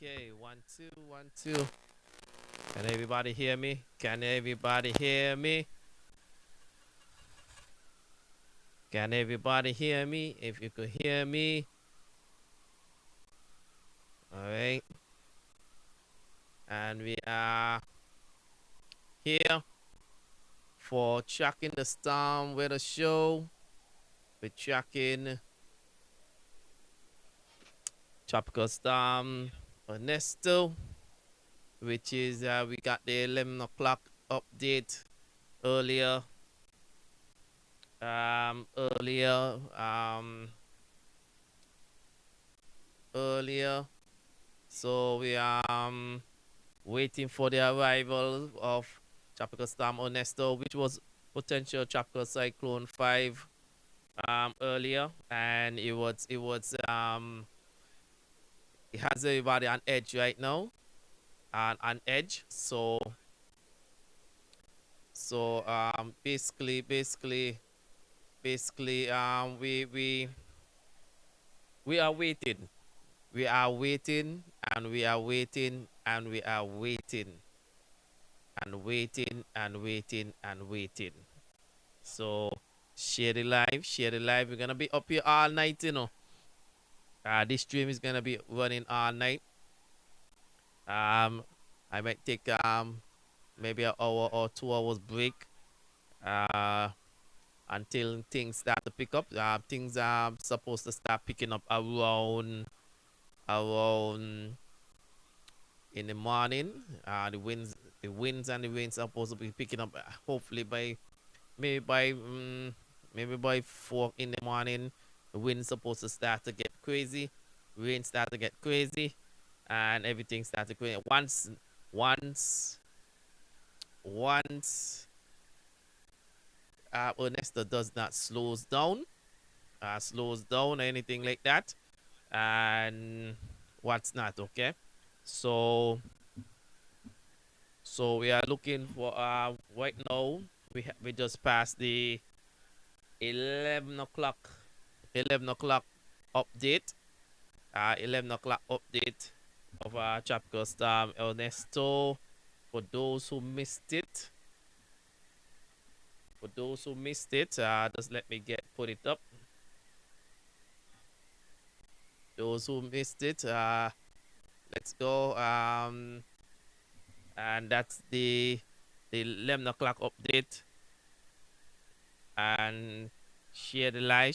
Okay, 1 2 1 2. Can everybody hear me? Can everybody hear me? Can everybody hear me? If you could hear me, all right. And we are here for tracking the storm weather show. We're tracking tropical storm Ernesto, which is we got the 11 o'clock update earlier. Earlier. Earlier. So we are waiting for the arrival of Tropical Storm Ernesto, which was potential Tropical Cyclone 5 earlier, and it has everybody on edge right now, on edge. Basically we are waiting. We are waiting and we are waiting and we are waiting and waiting and waiting and waiting. So share the live, share the live. We're gonna be up here all night, you know. This stream is gonna be running all night. I might take maybe an hour or 2 hours break until things start to pick up. Things are supposed to start picking up around in the morning. The winds and the rains are supposed to be picking up. Hopefully by maybe by maybe by 4 in the morning. The wind's supposed to start to get crazy. Rain start to get crazy, and everything starts to crazy. Once Ernesto does not slows down or anything like that, and what's not, okay. So we are looking for right now we just passed the 11 o'clock update. 11 o'clock update of tropical storm Ernesto. For those who missed it, just let me put it up. Those who missed it, let's go. And that's the 11 o'clock update. And share the live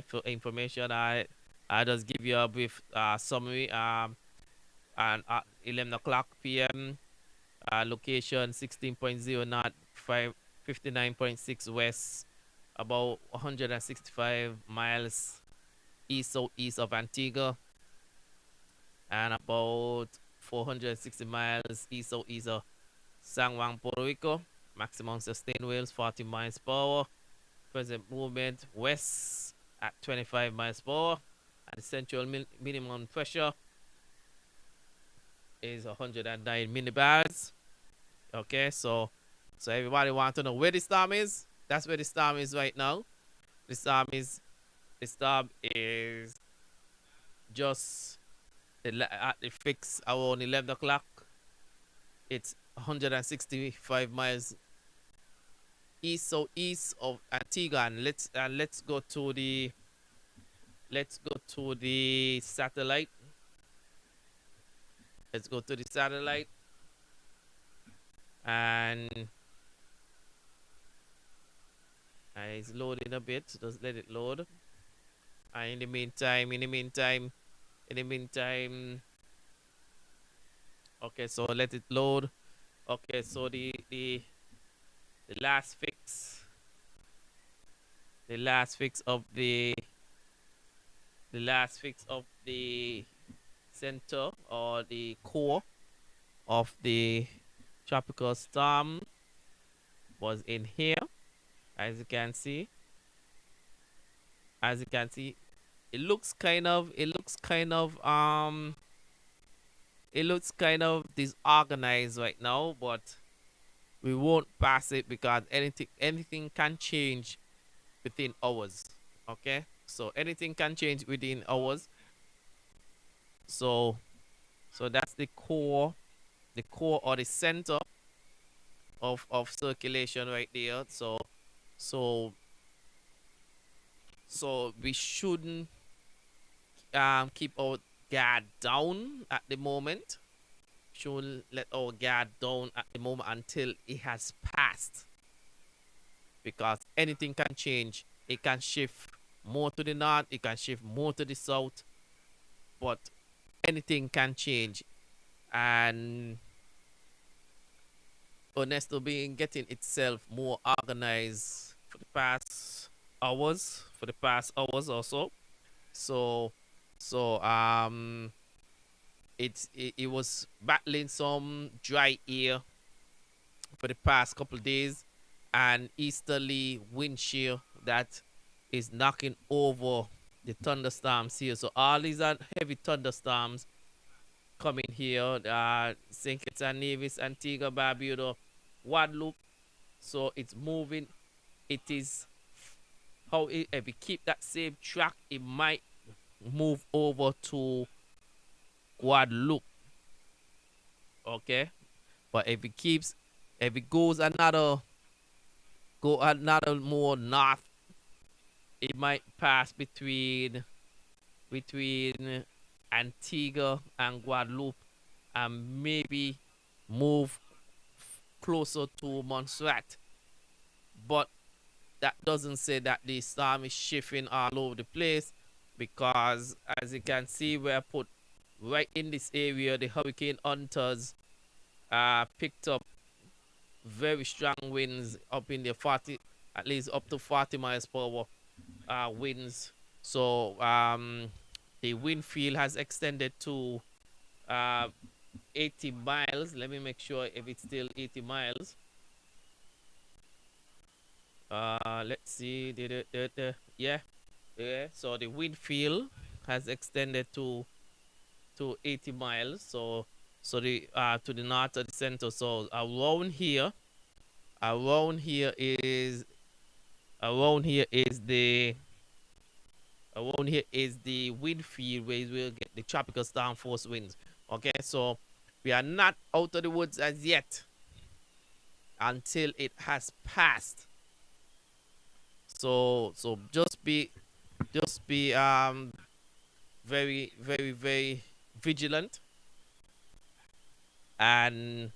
for information. I just give you a brief summary. And at 11 o'clock p.m. Location 16.0 north, 59.6 west, about 165 miles east of Antigua, and about 460 miles east of San Juan, Puerto Rico. Maximum sustained winds 40 miles per hour. Present movement west at 25 miles per hour. And the central minimum pressure is 109 millibars. Okay, so everybody want to know where the storm is. That's where the storm is right now. The storm is just at the fix around 11 o'clock. It's 165 miles east of Antigua, and let's go to the satellite. Let's go to the satellite, and it's loading a bit. Just let it load. And in the meantime, okay, so let it load. Okay, so the last fix of the center or the core of the tropical storm was in here. As you can see, it looks kind of disorganized right now, but we won't pass it because anything can change within hours. Okay, So anything can change within hours. So that's the core or the center of circulation right there. So we shouldn't keep our guard down at the moment. Shouldn't let our guard down at the moment until it has passed, because anything can change. It can shift more to the north, it can shift more to the south, but anything can change. And Ernesto been getting itself more organized for the past hours or so. So it was battling some dry air for the past couple of days, and easterly wind shear that is knocking over the thunderstorms here. So all these are heavy thunderstorms coming here. St. Kitts and Nevis, Antigua, Barbuda, Guadeloupe. So it's moving. It is how if we keep that same track, it might move over to Guadeloupe. Okay, but if it goes another more north, it might pass between Antigua and Guadeloupe, and maybe move closer to Montserrat. But that doesn't say that the storm is shifting all over the place, because as you can see, we're put right in this area. The hurricane hunters picked up very strong winds up in the 40, at least up to 40 miles per hour winds. So the wind field has extended to uh, 80 miles. Let me make sure if it's still 80 miles. Let's see. Yeah. So the wind field has extended to 80 miles. So the to the north of the center. So around here is the wind field where we'll get the tropical storm force winds. Okay, so we are not out of the woods as yet until it has passed. So just be very very very vigilant, and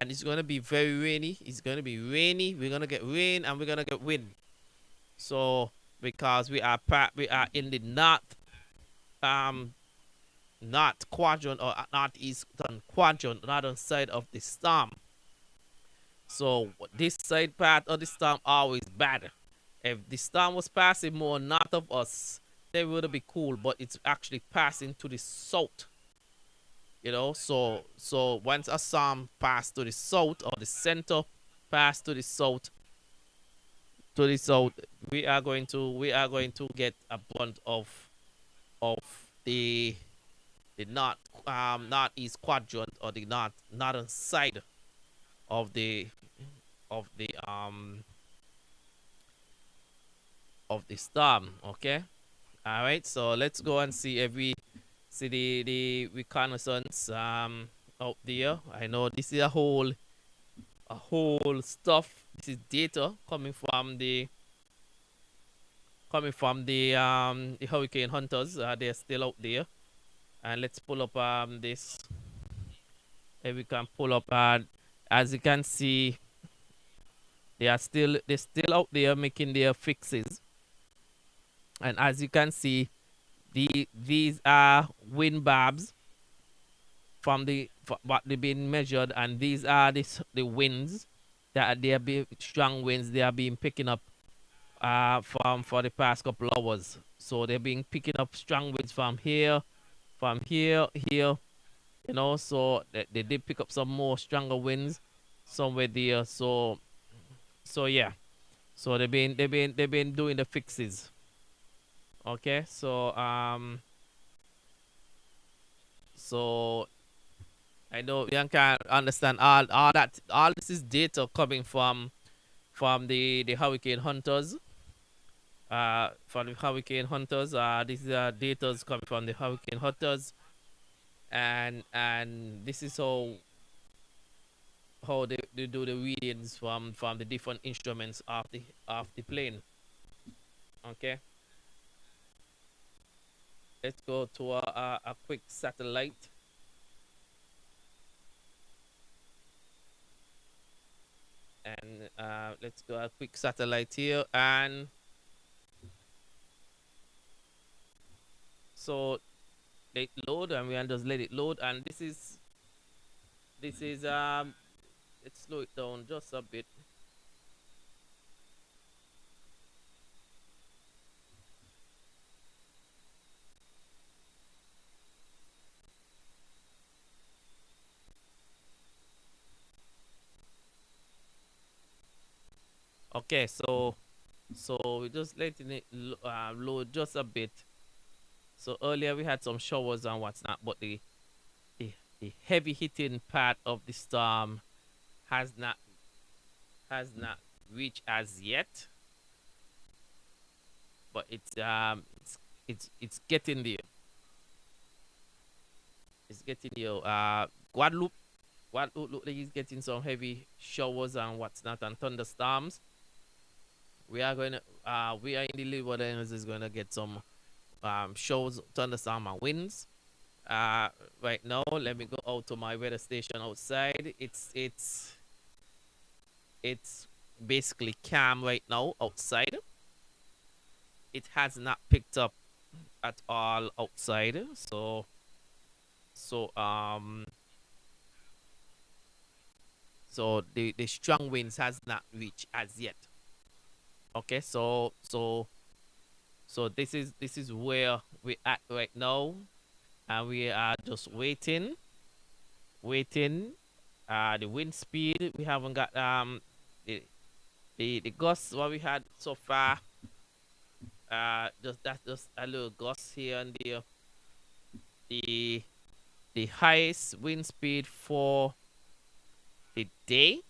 it's going to be very rainy. It's going to be rainy. We're going to get rain and we're going to get wind. So because we are in the north quadrant, or northeastern quadrant, northern side of the storm. So this side part of the storm always bad. If the storm was passing more north of us, then it would be cool. But it's actually passing to the south. So once a storm passed to the south, or the center passed to the south, we are going to get a brunt of the northeast quadrant, or the northern side of the of the um of the storm. Okay, all right. So let's go and see if we see the reconnaissance out there. I know this is a whole stuff. This is data coming from the hurricane hunters. They're still out there, and let's pull up this. If we can pull up, as you can see, they're still out there making their fixes, and as you can see, these are wind barbs from what they've been measured, and these are the winds that they are being strong winds they are being picking up for the past couple hours. So they've been picking up strong winds from here, here. So they did pick up some more stronger winds somewhere there. So yeah. So they've been doing the fixes. Okay, so I know you can understand all this is data coming from the hurricane hunters. for the hurricane hunters. This is data coming from the hurricane hunters, and this is how they do the readings from the different instruments of the plane. Okay, let's go to a quick satellite. And let's go a quick satellite here, and so let load, and we can just let it load. And this is let's slow it down just a bit. Okay, so we're just letting it load just a bit. So earlier we had some showers and what's not, but the, the heavy hitting part of the storm has not reached as yet, but it's getting there. It's getting there. Guadeloupe look like he's getting some heavy showers and what's not, and thunderstorms. We are in the Leeward Islands is gonna get some showers, thunderstorm and winds. Right now, let me go out to my weather station outside. It's basically calm right now outside. It has not picked up at all outside. So um so the strong winds has not reached as yet. Okay, so this is where we at right now, and we are just waiting. The wind speed we haven't got the the gusts what we had so far. Just a little gust here and there. The the highest wind speed for the day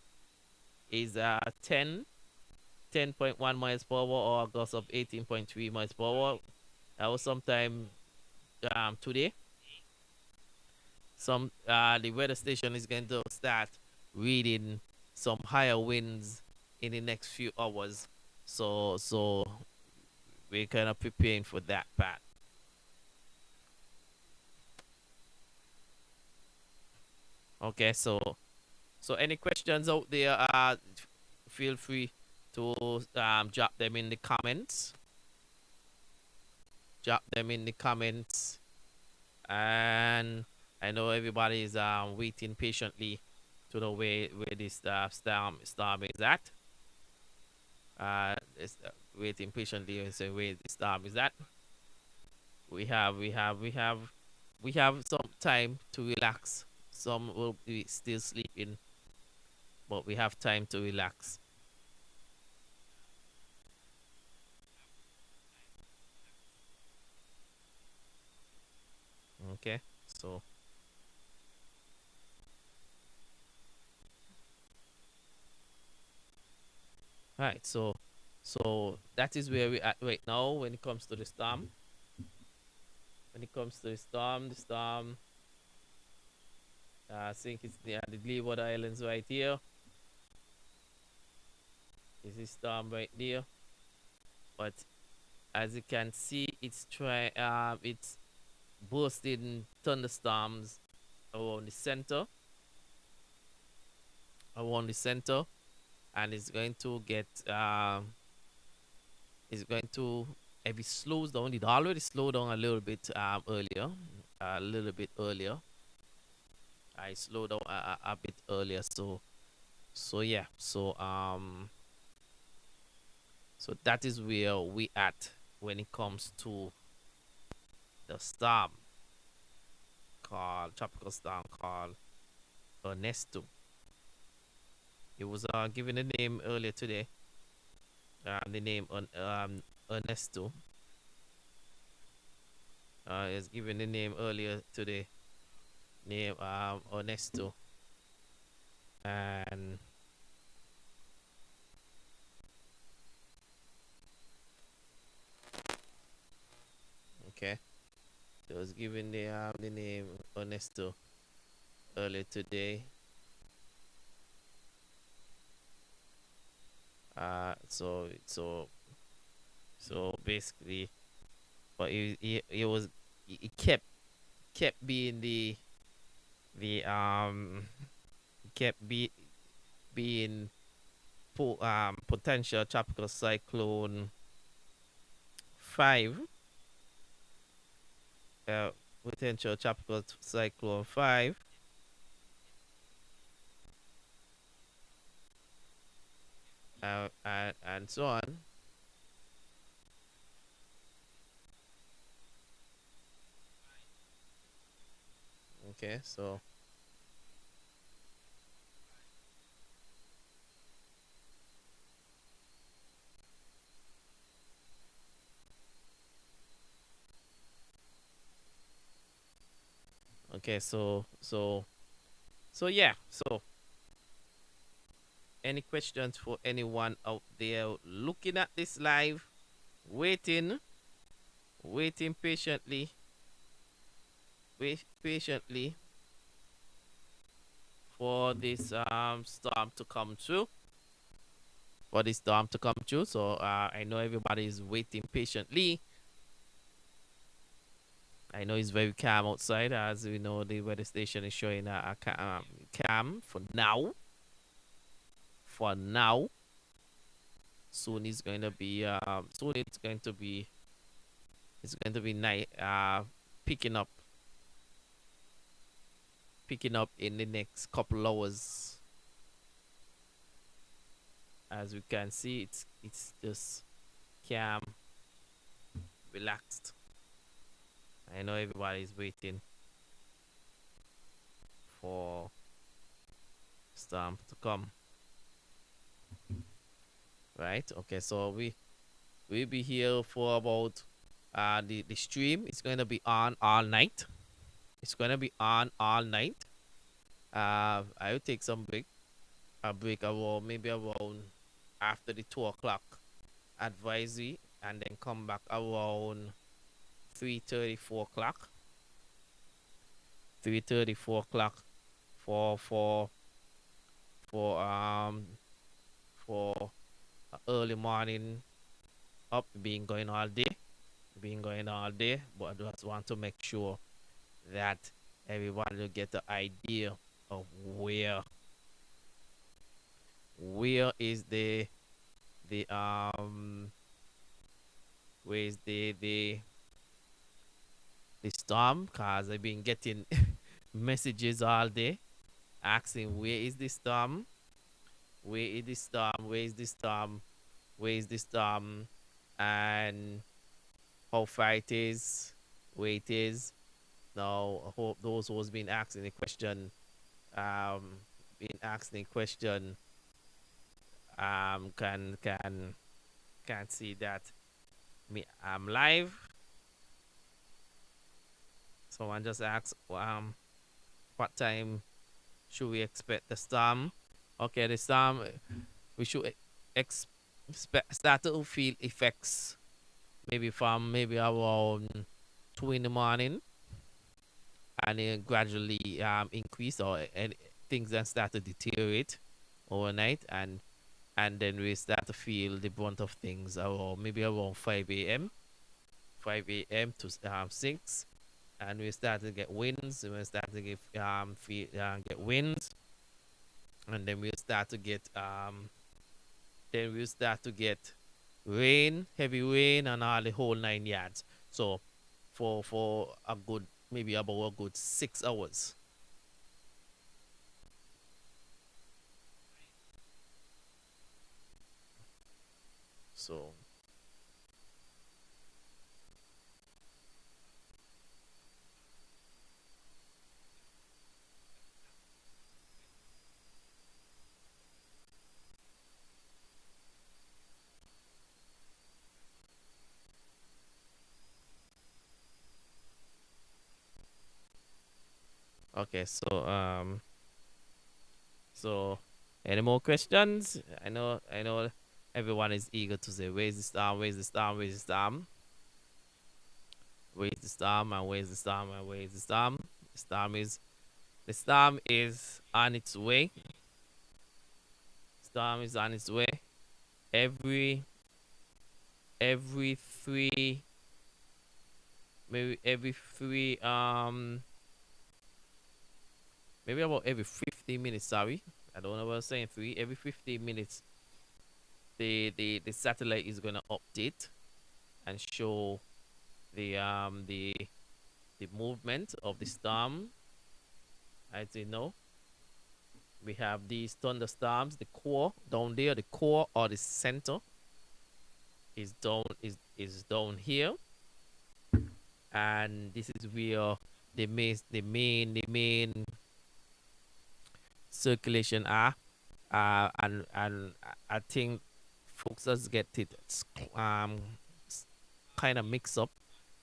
is 10.1 miles per hour, or a gust of 18.3 miles per hour. That was sometime today. The weather station is going to start reading some higher winds in the next few hours. So we're kind of preparing for that part. Okay, so any questions out there? Feel free to drop them in the comments. Drop them in the comments, and I know everybody is waiting patiently to know where this storm is at. It's, waiting patiently to say where the storm is at. We have some time to relax. Some will be still sleeping, but we have time to relax. Okay, so right, so that is where we at right now when it comes to the storm. When it comes to the storm, I think it's the Leeward Islands right here. This is storm right there, but as you can see, it's boasting thunderstorms around the center, around the center, and it's going to get it's going to if it slows down, it already slowed down a little bit earlier, a little bit earlier. I slowed down a bit earlier, so yeah, so that is where we at when it comes to the storm called tropical storm called Ernesto. It was given a name earlier today. The name Ernesto. Is given the name earlier today. Name Ernesto, and Okay. He was given the name Ernesto earlier today. So basically, but he was he kept being the kept being potential tropical cyclone 5, uh potential tropical cyclone 5, and so on. Okay, so okay, so yeah, so any questions for anyone out there looking at this live, waiting, waiting patiently, wait patiently for this storm to come through, for this storm to come through. So I know everybody is waiting patiently. I know it's very calm outside, as we know the weather station is showing calm for now. For now, soon it's going to be soon it's going to be night picking up picking up in the next couple hours. As we can see, it's just calm, relaxed. I know everybody's waiting for storm to come. Right? Okay, so we'll be here for about the stream is going to be on all night. It's going to be on all night. I will take some break. A break around maybe around after the 2 o'clock advisory, and then come back around 3:30, 4 o'clock. 3:30, 4 o'clock for for um for early morning up, being going all day, but I just want to make sure that everybody will get the idea of where is the where is the storm, cause I've been getting messages all day asking where is the storm, where is the storm, where is the storm, where is the storm, and how far it is, where it is. Now, I hope those who's been asking the question, um, been asking the question, can see that me I'm live. Someone just asked, what time should we expect the storm? Okay, the storm we should expect start to feel effects maybe from maybe around 2 in the morning, and then gradually increase, or and things then start to deteriorate overnight, and then we start to feel the brunt of things around maybe around 5 a.m. 5 a.m. to 6, and we start to get winds. We start to get winds, and then we'll start to get rain, heavy rain, and all the whole 9 yards. So for a good maybe about a good 6 hours. So okay, so any more questions? I know everyone is eager to say where's the storm, where's the storm, where's the storm. Where's the storm and where's the storm and where's the storm? The storm is on its way. Storm is on its way. Every every three maybe every three maybe about every 15 minutes, sorry. I don't know what I'm saying. Every 15 minutes the satellite is gonna update and show the the movement of the storm. As you know, we have these thunderstorms, the core down there, the core or the center is down here, and this is where the main circulation are. And I think folks just get it um kind of mix up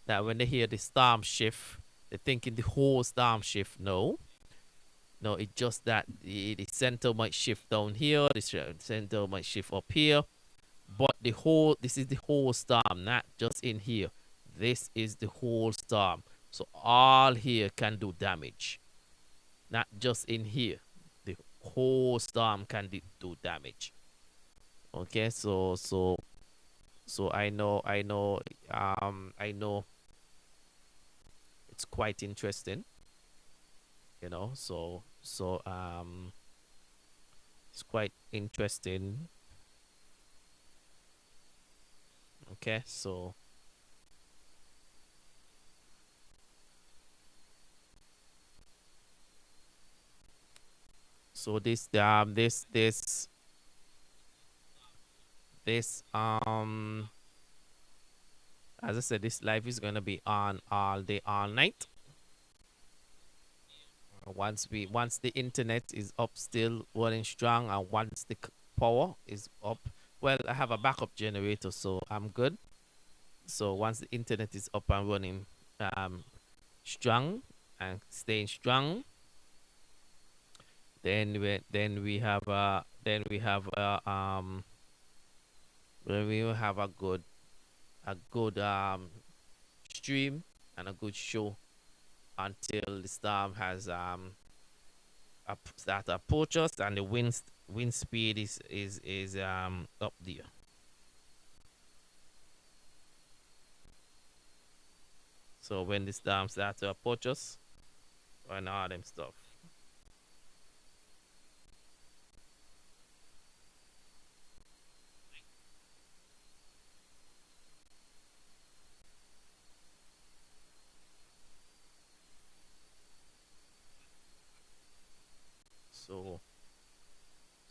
that when they hear the storm shift, they're thinking the whole storm shift. No, it's just that the center might shift down here, the center might shift up here, but this is the whole storm, not just in here. This is the whole storm. So all here can do damage, not just in here. The whole storm can do damage. Okay, so I know it's quite interesting, it's quite interesting. Okay, so this as I said, this live is gonna be on all day, all night. Once the internet is up, still running strong, and once the power is up, well, I have a backup generator, so I'm good. So once the internet is up and running, um, strong and staying strong, then we will have a good stream and a good show until the storm has start to approach us and the wind speed is up there. So when the storm start to approach us and all them stuff.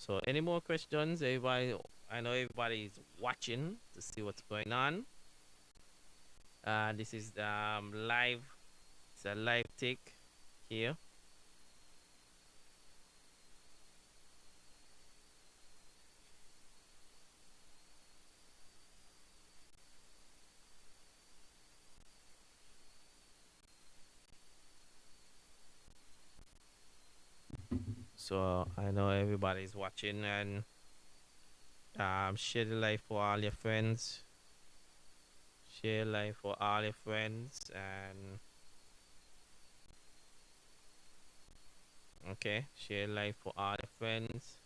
So any more questions? Everybody, I know everybody is watching to see what's going on. This is live. It's a live take here. So I know everybody's watching, and share the live for all your friends. Share live for all your friends, and okay, share live for all your friends.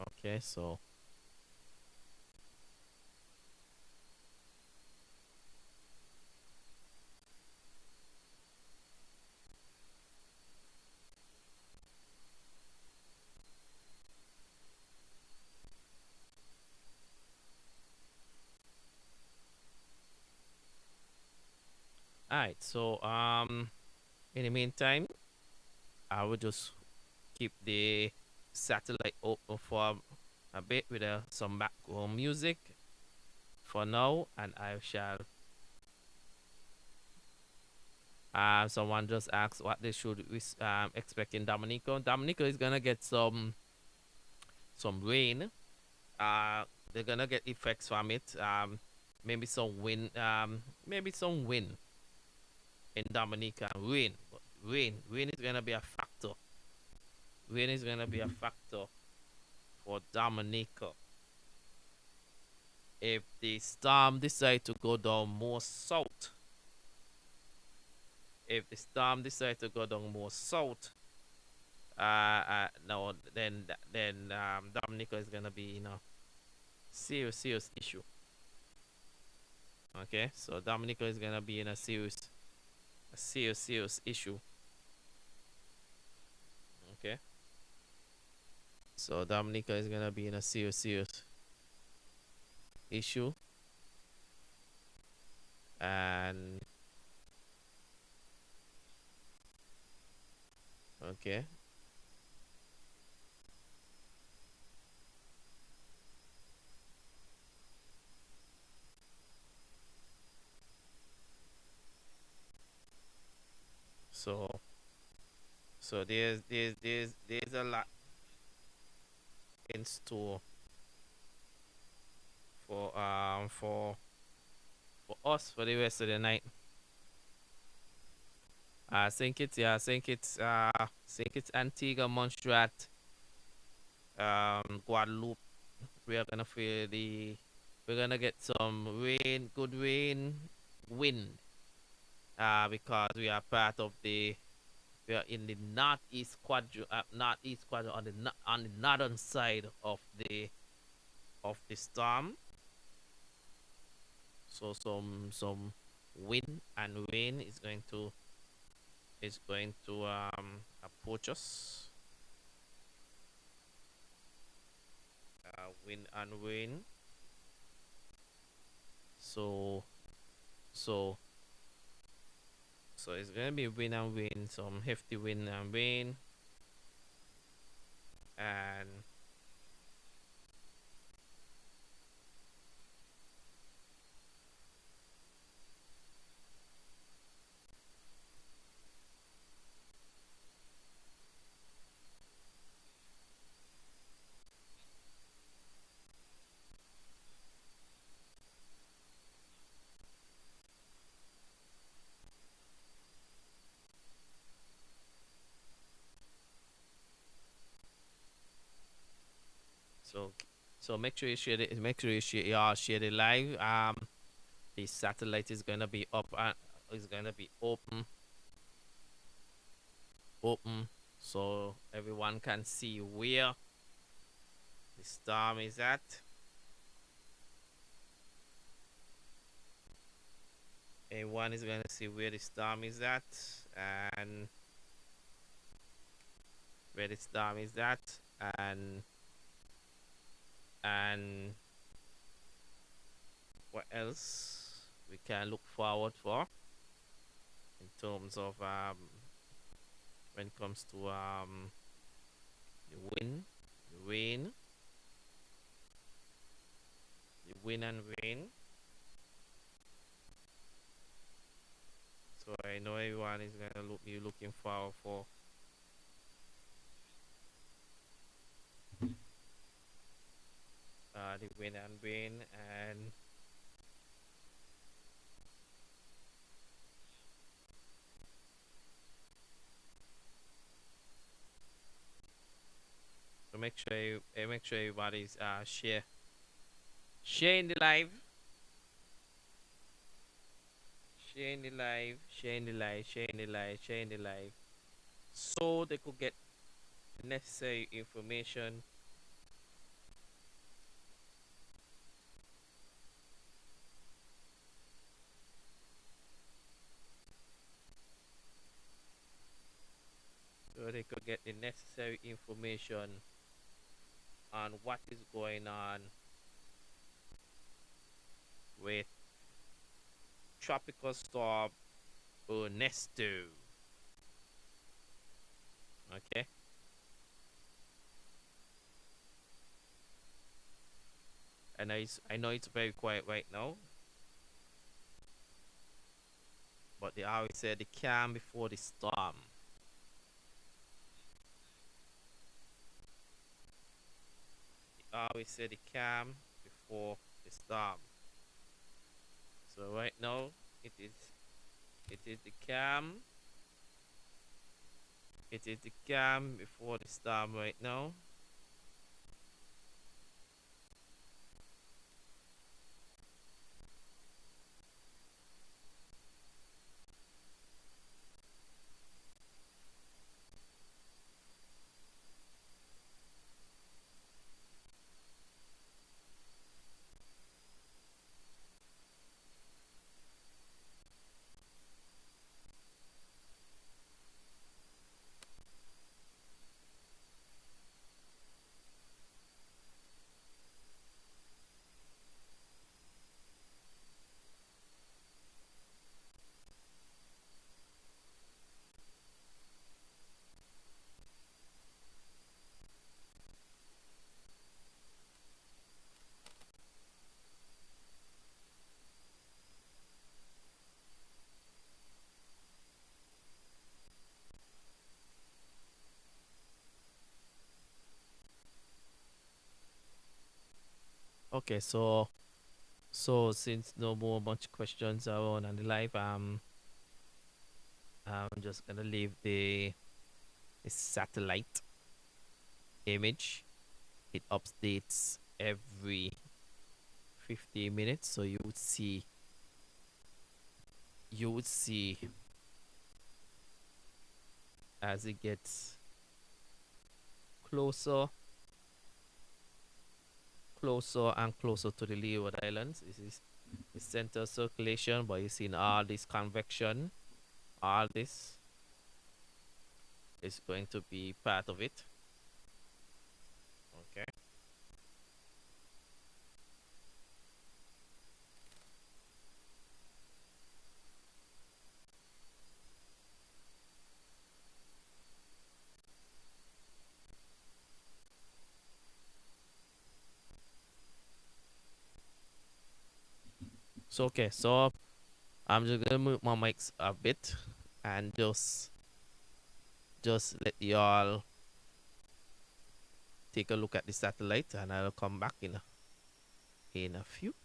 Okay, so all right. So in the meantime, I will just keep the satellite open for a bit with some background music for now, and I shall. Someone just asked what they should expect in Dominica. Dominica is gonna get some rain. They're gonna get effects from it. Maybe some wind. Maybe some wind in Dominica. Rain, rain is gonna be a factor. Rain is gonna be a factor for Dominica. If the storm decide to go down more south, if the storm decide to go down more south, no, then Dominica is gonna be serious issue. Okay, so Dominica is gonna be in a serious issue. Okay, so Dominica is gonna be in a serious issue, and okay, so there's a lot in store for us for the rest of the night. I think it's Antigua, Montserrat, Guadeloupe. We are gonna feel we're gonna get some rain, good rain, wind. Because we are in the northeast quadrant on the northern side of the storm. So some wind and rain is going to approach us. Wind and rain. So so so it's gonna be wind and rain, some hefty wind and rain, and so make sure you share it. Make sure y'all share the live. The satellite is gonna be up and is gonna be open, so everyone can see where the storm is at. Everyone is gonna see where the storm is at, and where the storm is at, and and what else we can look forward for in terms of when it comes to the wind, the rain, the wind and rain. So I know everyone is gonna be looking forward for the wind and rain, and so make sure everybody's sharing the live, sharing the live, sharing the live, sharing the live, sharing the live, so they could get the necessary information. So they could get the necessary information on what is going on with tropical storm Ernesto. Okay. And I know it's very quiet right now, but they always say the calm before the storm. They always say the calm before the storm. So right now it is the calm. It is the calm before the storm right now. Okay, so since no more much questions are on the live, I'm just gonna leave the satellite image. It updates every 50 minutes, so you would see as it gets closer, closer and closer to the Leeward Islands. This is the center circulation, but you've seen all this convection, all this is going to be part of it. Okay. So I'm just gonna move my mics a bit and just let y'all take a look at the satellite, and I'll come back in a few.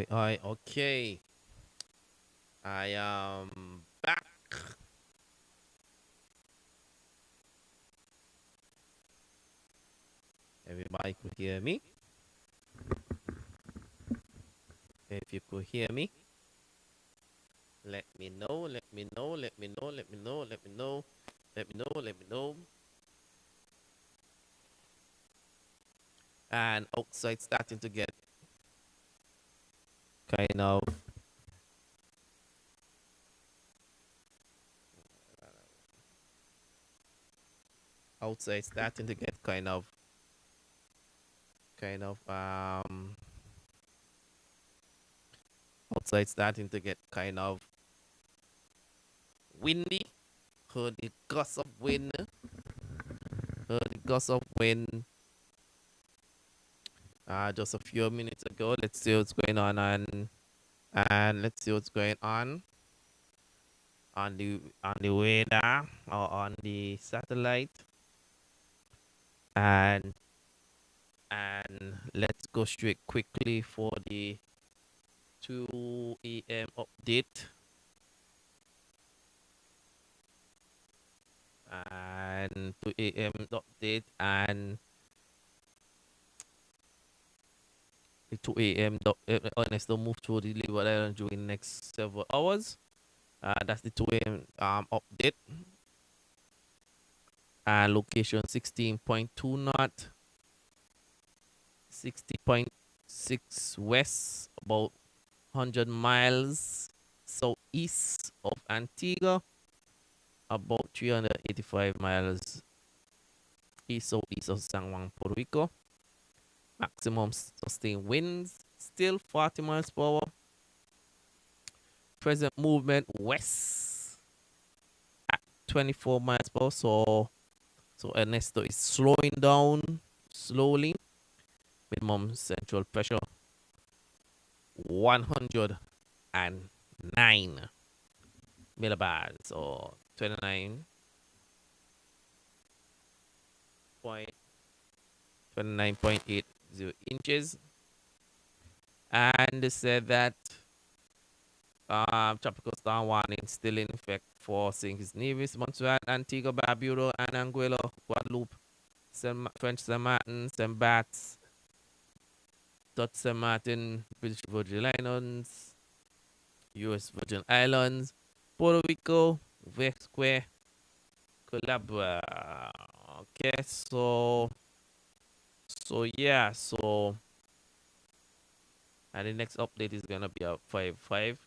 Oi. Okay. I am back. Everybody could hear me. If you could hear me, let me know. Let me know. Let me know. Let me know. Let me know. Let me know. Let me know. And outside starting to get kind of outside starting to get kind of outside starting to get kind of windy. Heard the gust of wind. Heard the gust of wind just a few minutes ago. Let's see what's going on and let's see what's going on the radar or on the satellite. And let's go straight quickly for the 2 a.m. update. And 2 a.m. update and the 2 a.m. Honest, don't move to the Leeward Island during the next several hours. That's the 2 a.m. Update. Location 16.2 knot, 60.6 west, about 100 miles southeast of Antigua, about 385 miles east southeast of San Juan, Puerto Rico. Maximum sustained winds still 40 miles per hour. Present movement west at 24 miles per hour. So Ernesto is slowing down slowly. Minimum central pressure 109 millibars or 29.80 inches. And they said that tropical storm warning still in effect for St. Kitts Nevis, Montserrat, Antigua, Barbuda, and Anguilla, Guadeloupe, French Saint Martin, Saint Barts, Dutch Saint Martin, British Virgin Islands, U.S. Virgin Islands, Puerto Rico, Vesque, Calabria. Okay, yeah, and the next update is gonna be a 5-5.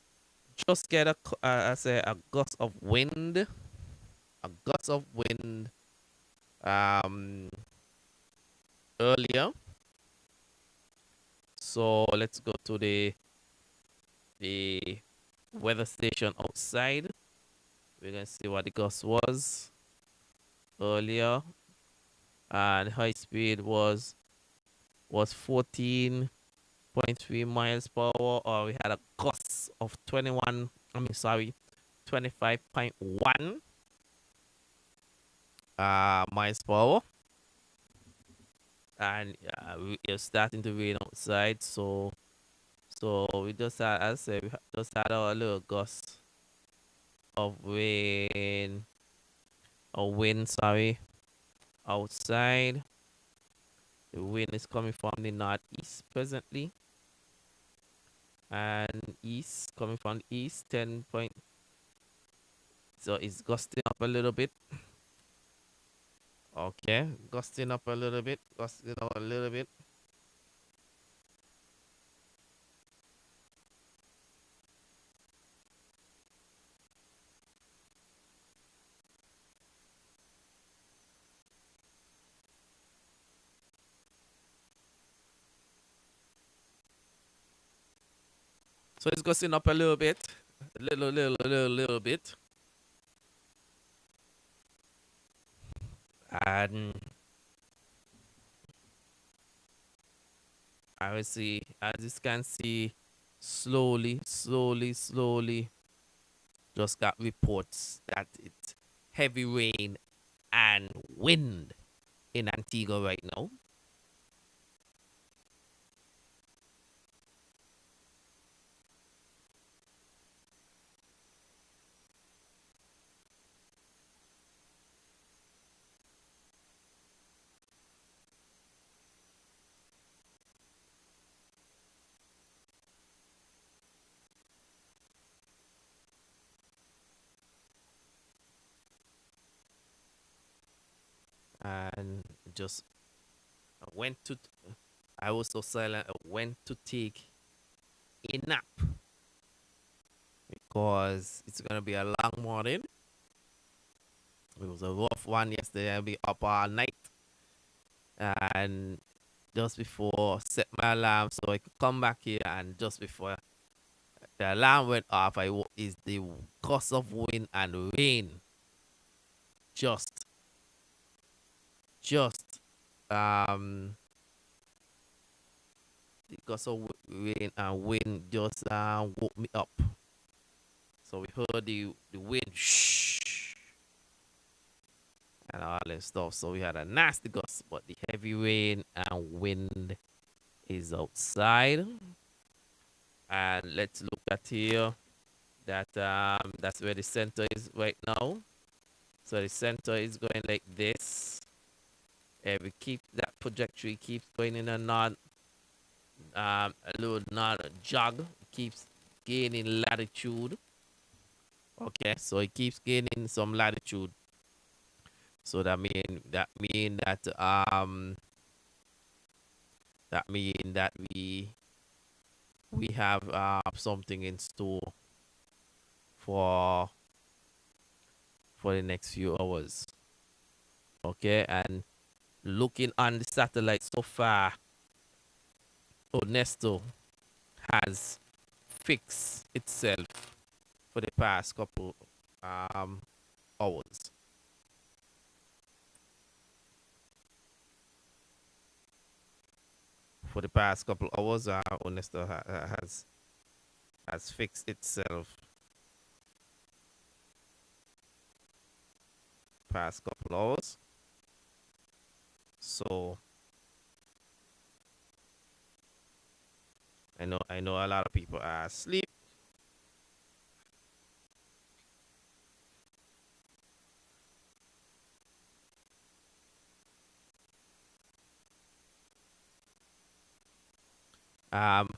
Just get I say a gust of wind, um earlier. So let's go to the weather station outside. We're gonna see what the gust was earlier. And high speed was 14.3 miles per hour, or we had a gust of 25.1 miles per hour. And we're starting to rain outside, so we just had, as I said, we just had a little gust of rain, or wind, sorry, outside. The wind is coming from the northeast presently, and east coming from the east 10 point. So it's gusting up a little bit. Okay, gusting up a little bit, gusting up a little bit. So it's gusting up a little bit, little bit. And I will see, as you can see, slowly, just got reports that it's heavy rain and wind in Antigua right now. just went to. I was so silent. I went to take a nap because it's gonna be a long morning. It was a rough one yesterday. I'll be up all night, and just before set my alarm so I could come back here, and just before the alarm went off, is the gust of wind and rain. Just, just, um, the gust of rain and wind just woke me up. So we heard the wind shh and all that stuff. So we had a nasty gust, but the heavy rain and wind is outside. And let's look at here. That's where the center is right now. So the center is going like this. And we keep that trajectory keeps going in a a little nod jog. Keeps gaining latitude. Okay, so it keeps gaining some latitude. So that mean that we have something in store for the next few hours. Okay, and looking on the satellite so far, Onesto has fixed itself for the past couple hours. For the past couple hours, Onesto has fixed itself. Past couple hours. So I know a lot of people are asleep. Um,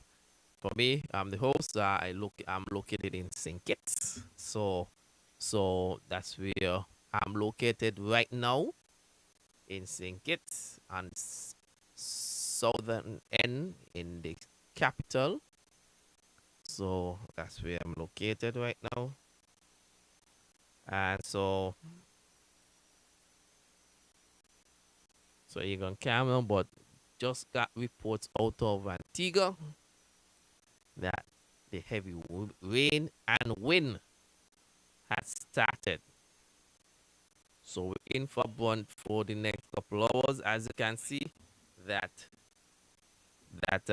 for me, I'm the host. I'm located in St. Kitts, so that's where I'm located right now in St. Kitts on southern end in the capital. So that's where I'm located right now, and so you're gonna camera, but just got reports out of Antigua that the heavy rain and wind has started. So we're in for one for the next couple hours. As you can see, that that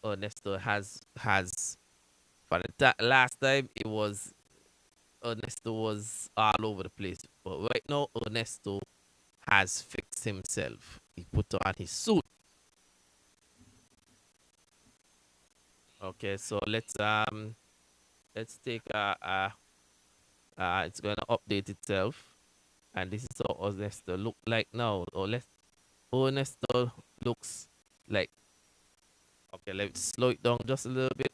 Ernesto has for the last time it was Ernesto was all over the place, but right now Ernesto has fixed himself. He put on his suit. Okay, so let's take it's gonna update itself, and this is how Ernesto look like now. Or let's Ernesto looks like. Okay, let's slow it down just a little bit.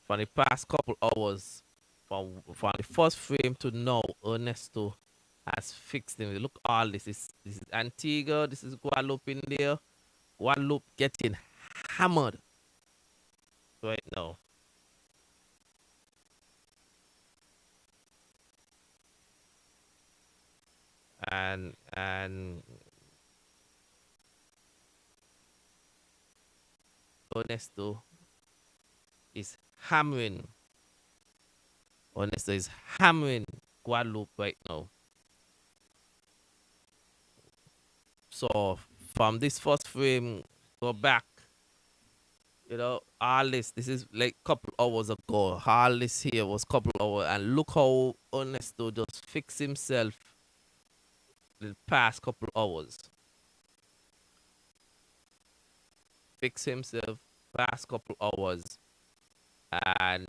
For the past couple hours, from the first frame to now, Ernesto has fixed him. Look, all this is Antigua, this is Guadeloupe in there. Guadeloupe getting hammered right now. And Ernesto is hammering. Ernesto is hammering Guadeloupe right now. So from this first frame, go back. All this is like couple hours ago. All this here was couple hours, and look how Ernesto just fixed himself the past couple hours. Fix himself past couple hours, and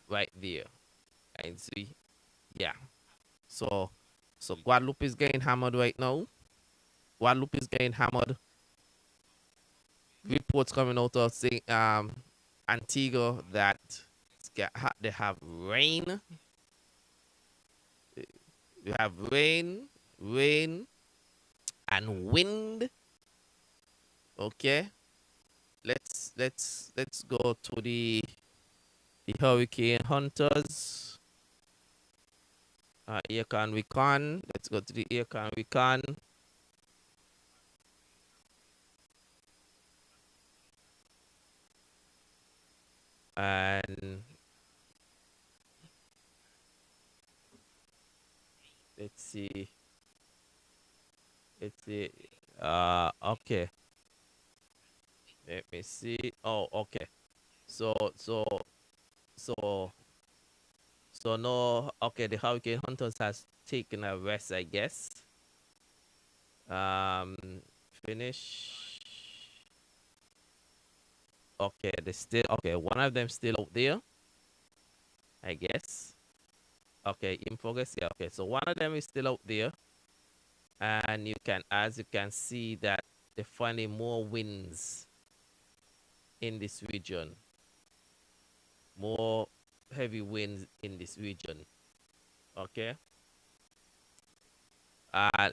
right there, and see, yeah. So Guadeloupe is getting hammered right now. Guadeloupe is getting hammered. reports coming out of Antigua that they have rain. We have rain, and wind. Okay, let's go to the hurricane hunters. Aircon Recon. Let's go to the Aircon Recon. And let's see. Let's see. Okay. Let me see. Oh, okay. So, so, so, so no. Okay, the Hurricane Hunters has taken a rest, I guess. Um, finish. Okay, they still okay. One of them still out there, I guess. Okay, in progress. Yeah. Okay, so one of them is still out there, and as you can see, that they're finding more winds in this region, more heavy winds in this region. Okay.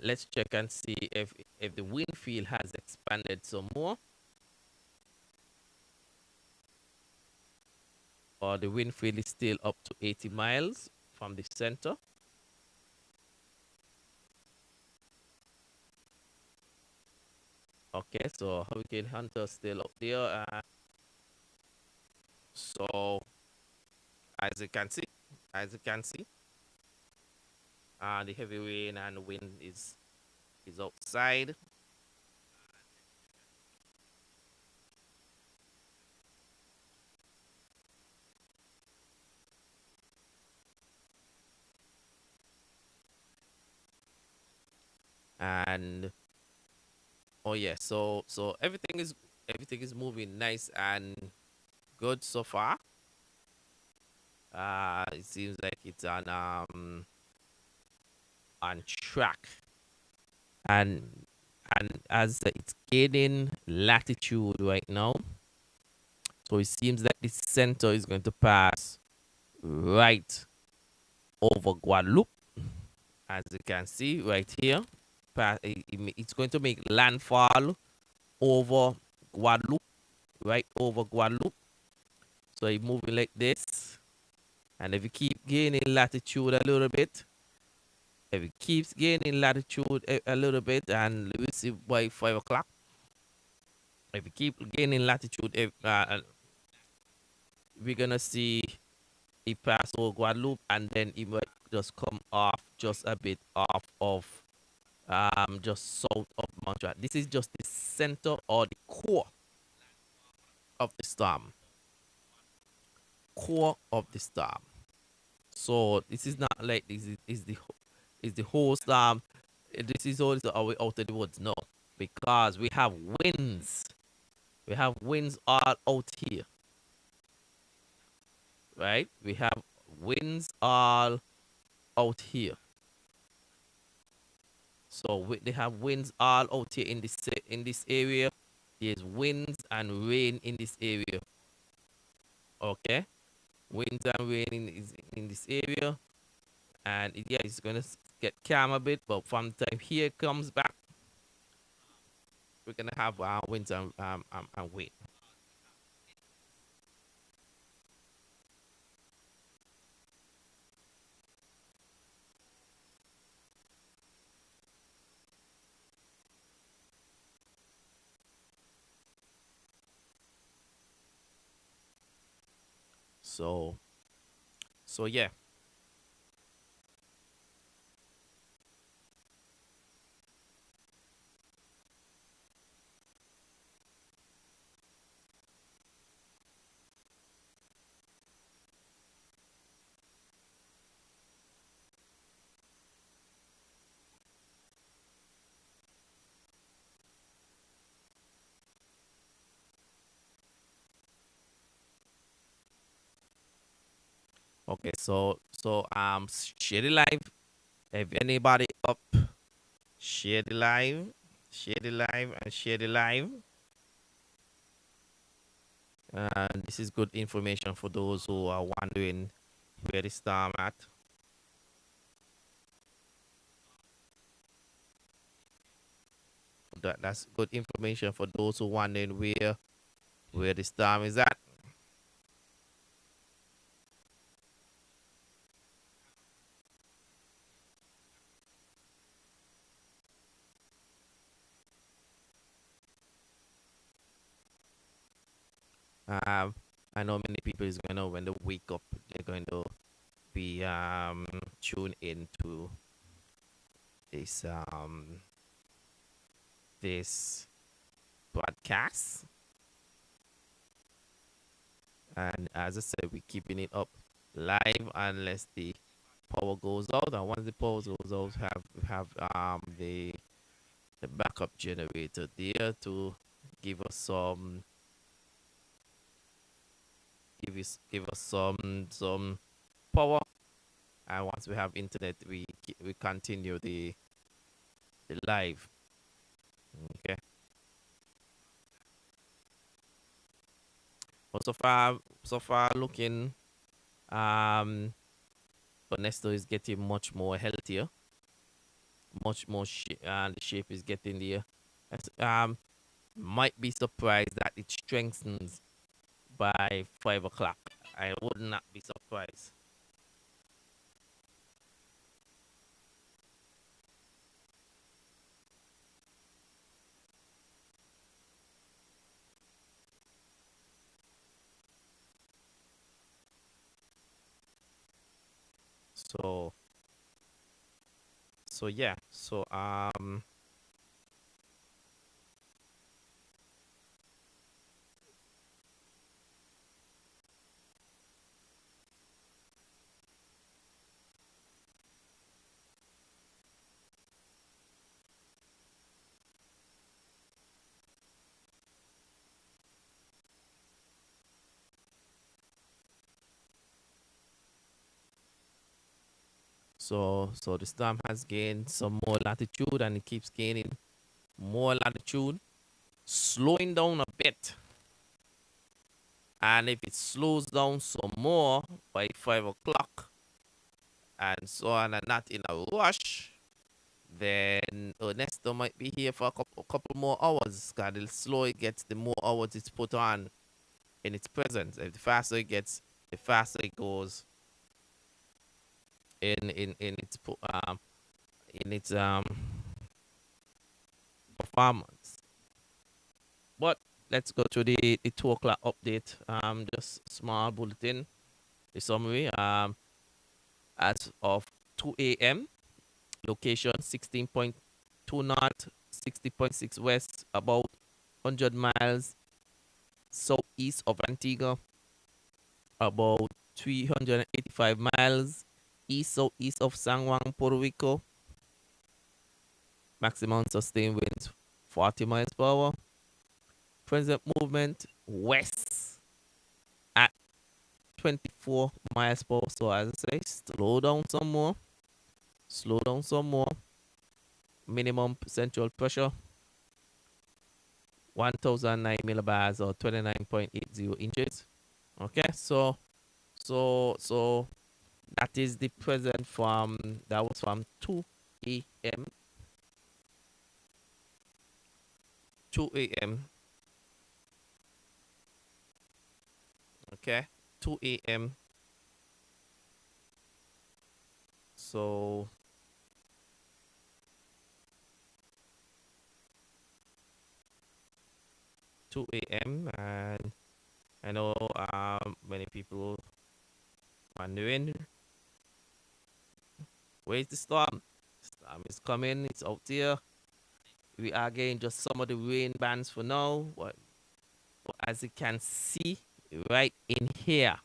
Let's check and see if the wind field has expanded some more, or the wind field is still up to 80 miles from the center. Okay, so Hurricane Hunter still up there. So as you can see, as you can see, the heavy rain and wind is outside. And oh yeah, so everything is moving nice and good so far. It seems like it's on track, and as it's gaining latitude right now, so it seems that the center is going to pass right over Guadeloupe, as you can see right here. It's going to make landfall over Guadeloupe, right over Guadeloupe. So it's moving like this, and if you keep gaining latitude a little bit, if it keeps gaining latitude a little bit, and we see by 5 o'clock, if you keep gaining latitude, we're gonna see it pass over Guadeloupe, and then it might just come off just a bit off of just south of Montreal. This is just the center or the core of the storm. Core of the storm. So this is not like is the whole storm. This is all our way out of the woods. No, because we have winds. We have winds all out here, right? We have winds all out here. So they have winds all out here in this area. There's winds and rain in this area. Okay, winds and rain in this area, and yeah, it's gonna get calm a bit. But from the time here comes back, we're gonna have winds and rain. So yeah. Okay, share the live. If anybody up, share the live, share the live, and share the live. And this is good information for those who are wondering where the storm at. That's good information for those who wondering where the storm is at. Um, I know many people is gonna when they wake up, they're going to be tuned into this this podcast. And as I said, we're keeping it up live unless the power goes out. And once the power goes out, have the backup generator there to give us some give us some power. And once we have internet, we continue the live. Okay. But so far looking, um, Ernesto is getting much more healthier, much more and the shape is getting there. Might be surprised that it strengthens by 5 o'clock. I would not be surprised. So yeah. So the storm has gained some more latitude and it keeps gaining more latitude, slowing down a bit. And if it slows down some more by 5 o'clock and so on and not in a rush, then Ernesto might be here for a couple more hours. Because the slower it gets, the more hours it's put on in its presence. If the faster it gets, the faster it goes in its in its performance. But let's go to the 2 o'clock update. Just small bulletin, the summary. As of 2 a.m. Location 16.2 north, 60.6 west, about 100 miles southeast of Antigua, about 385 miles east southeast of San Juan, Puerto Rico. Maximum sustained winds 40 miles per hour. Present movement west at 24 miles per hour. So as I say, slow down some more. Slow down some more. Minimum central pressure 1009 millibars or 29.80 inches. Okay, so that is the present from that was from 2 a.m. 2 a.m. Okay, 2 a.m. So 2 a.m. and I know many people wondering where's the storm? Storm is coming. It's out there. We are getting just some of the rain bands for now. But as you can see, right in here,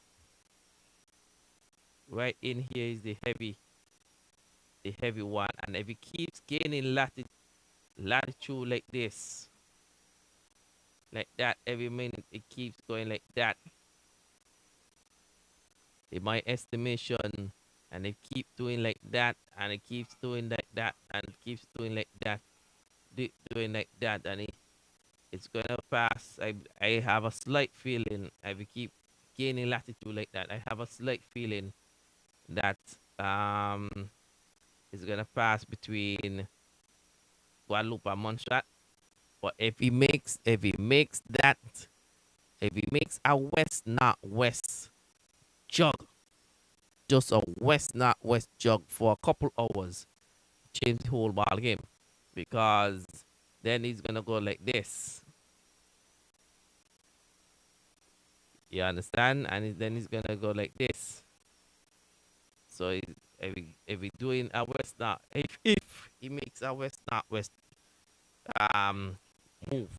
right in here is the heavy one. And if it keeps gaining latitude like that, every minute it keeps going like that. In my estimation, and it keep doing like that, and it keeps doing like that, and it keeps doing like that, doing like that, and It's gonna pass. I have a slight feeling. I will keep gaining latitude like that. I have a slight feeling that um it's gonna pass between Guadalupe and Montserrat. But if he makes a west not west jog, just a west not west jog for a couple hours, change the whole ball game. Because then he's gonna go like this. You understand? And then he's gonna go like this. So if we doing a west not if he makes a west not west um move,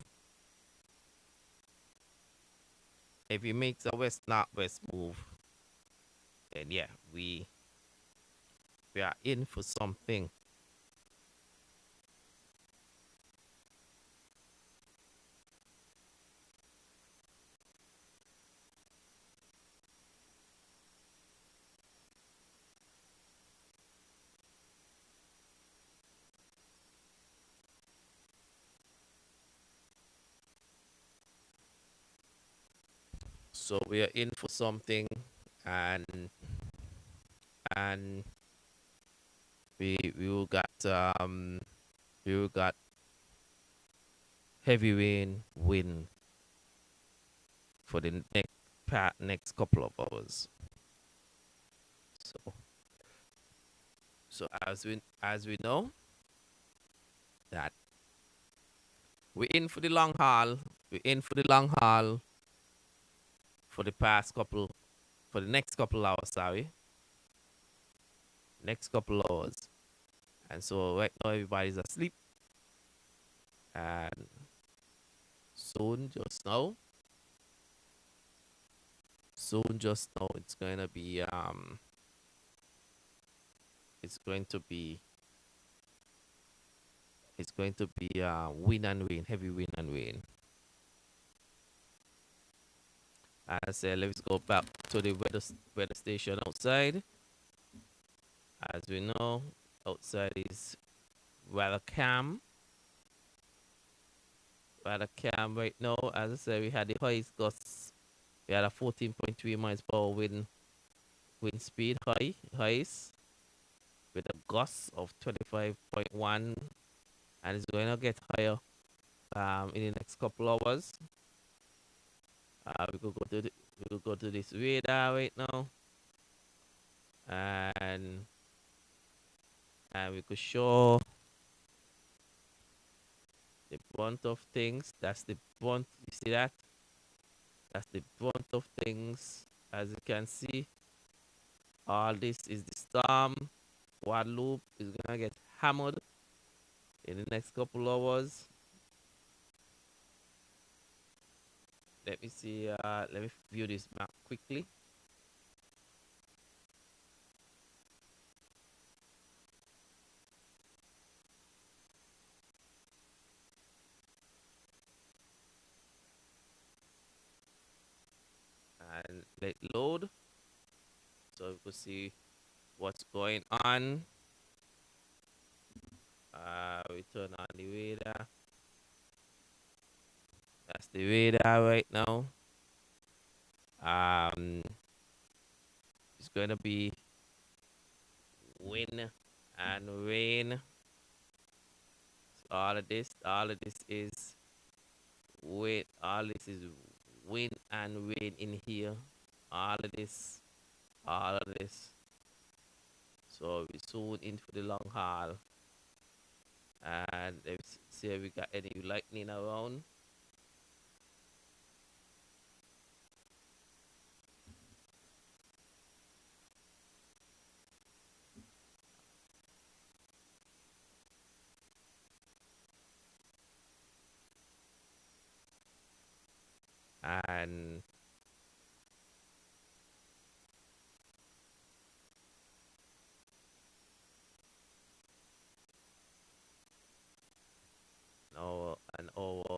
if he makes a west not west move, then yeah, we are in for something. So we are in for something, and and we will got we will got heavy rain wind for the next couple of hours. So as we know that we're in for the long haul. We're in for the long haul for the past couple for the next couple hours. Sorry, next couple hours. And so right now everybody's asleep, and soon just now, it's gonna be it's going to be wind and rain, heavy wind and rain. As I said, let's go back to the weather station outside. As we know, outside is rather calm. Rather calm right now. As I said, we had the highest gusts. We had a 14.3 miles per hour wind speed highest with a gust of 25.1, and it's going to get higher in the next couple hours. We could go to this radar right now, and we could show the brunt of things. That's the brunt. You see that? That's the brunt of things. As you can see, all this is the storm. Guadeloupe is gonna get hammered in the next couple hours. Let me see. Let me view this map quickly. And let load so we could see what's going on. We turn on the radar. That's the radar right now. Um, it's gonna be wind and rain. So all of this is wind. All this is wind and rain in here. All of this, all of this. So we soon in for the long haul. And let's see if we got any lightning around. And our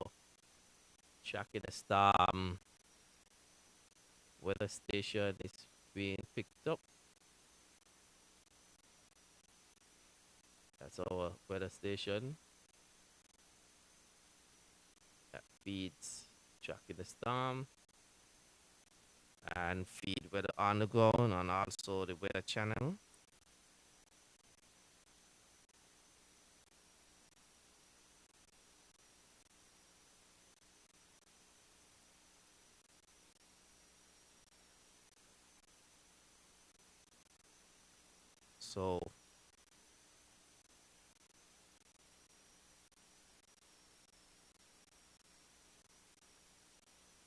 tracking the storm weather station is being picked up. That's our weather station. feeds tracking the storm and feed weather on the ground and also the weather channel. So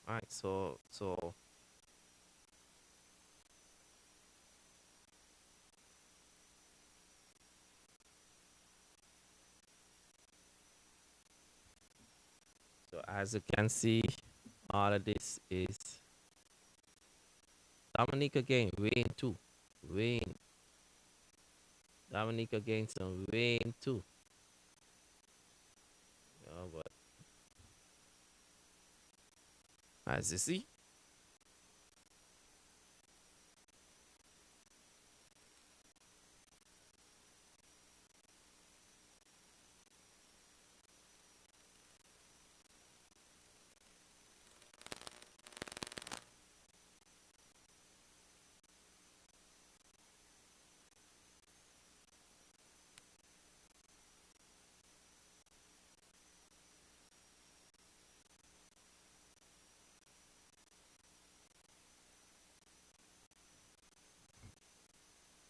right, so as you can see, all of this is Dominique again, rain too. Rain. Dominique again, some rain too. But as you see,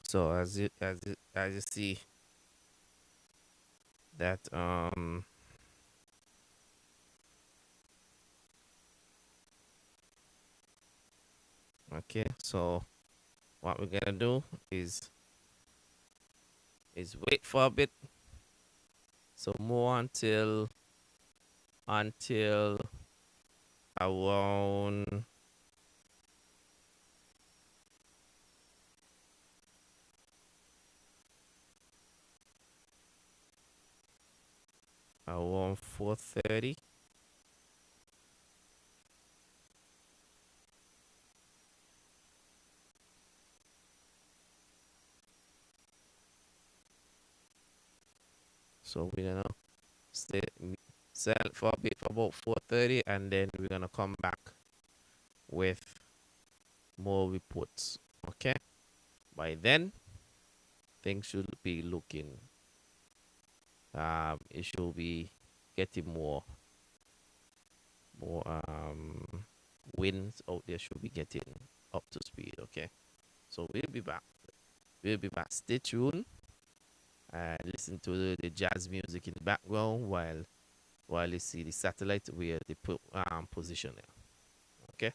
so as you see that okay, so what we're gonna do is wait for a bit. So more until around around 4:30. So we're gonna sell for a bit for about 4:30, and then we're gonna come back with more reports. Okay. By then, things should be looking. It should be getting more wins out there. Should be getting up to speed. Okay. So we'll be back. We'll be back. Stay tuned and listen to the jazz music in the background while you see the satellite where they put position there. Okay.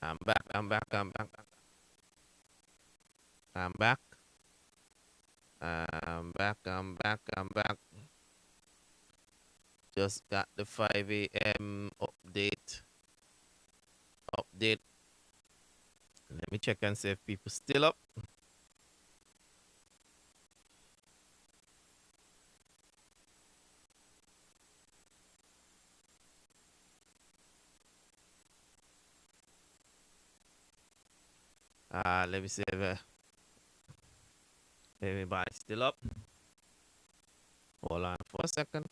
I'm back. I'm back. I'm back. I'm back. I'm back. I'm back. I'm back. Just got the 5 a.m. update. Update. Let me check and see if people still up. Let me see if everybody's still up. Hold on for a second.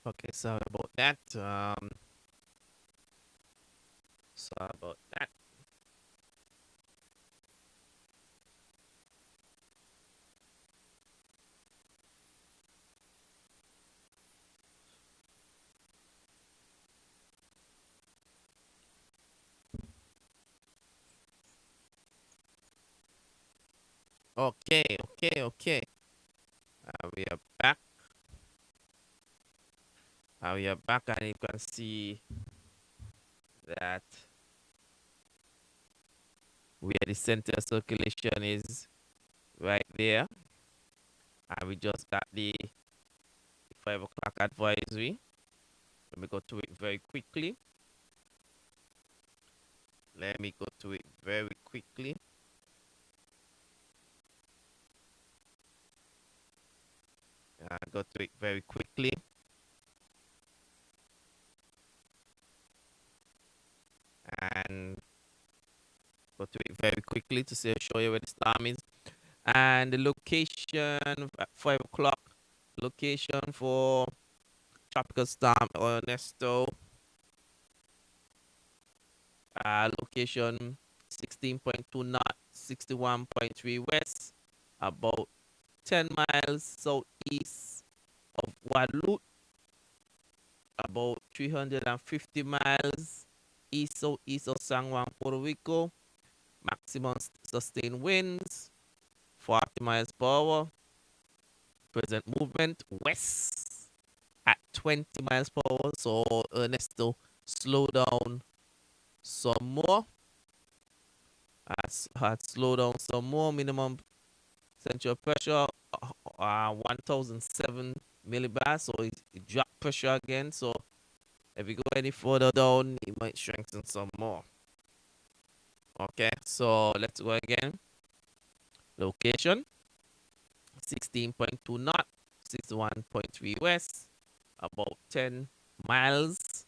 Okay, sorry about that. Sorry about that. Okay, okay, okay. We are back. We are back, and you can see that where the center circulation is right there. And we just got the 5 o'clock advisory. Let me go to it very quickly. Let me go to it very quickly. Go to it very quickly. And go to it very quickly to show you where the storm is. And the location at 5 o'clock. Location for tropical storm Ernesto Location 16.2 knot, 61.3 west, about 10 miles southeast of Guadeloupe, about 350 miles east southeast of San Juan, Puerto Rico. Maximum sustained winds 40 miles per hour. Present movement west at 20 miles per hour. So Ernesto, slow down some more. Had slow down some more. Minimum central pressure 1007 millibars. So it dropped pressure again. So if you go any further down, it might strengthen some more. Okay, so let's go again. Location 16.2 knot, 61.3 west, about 10 miles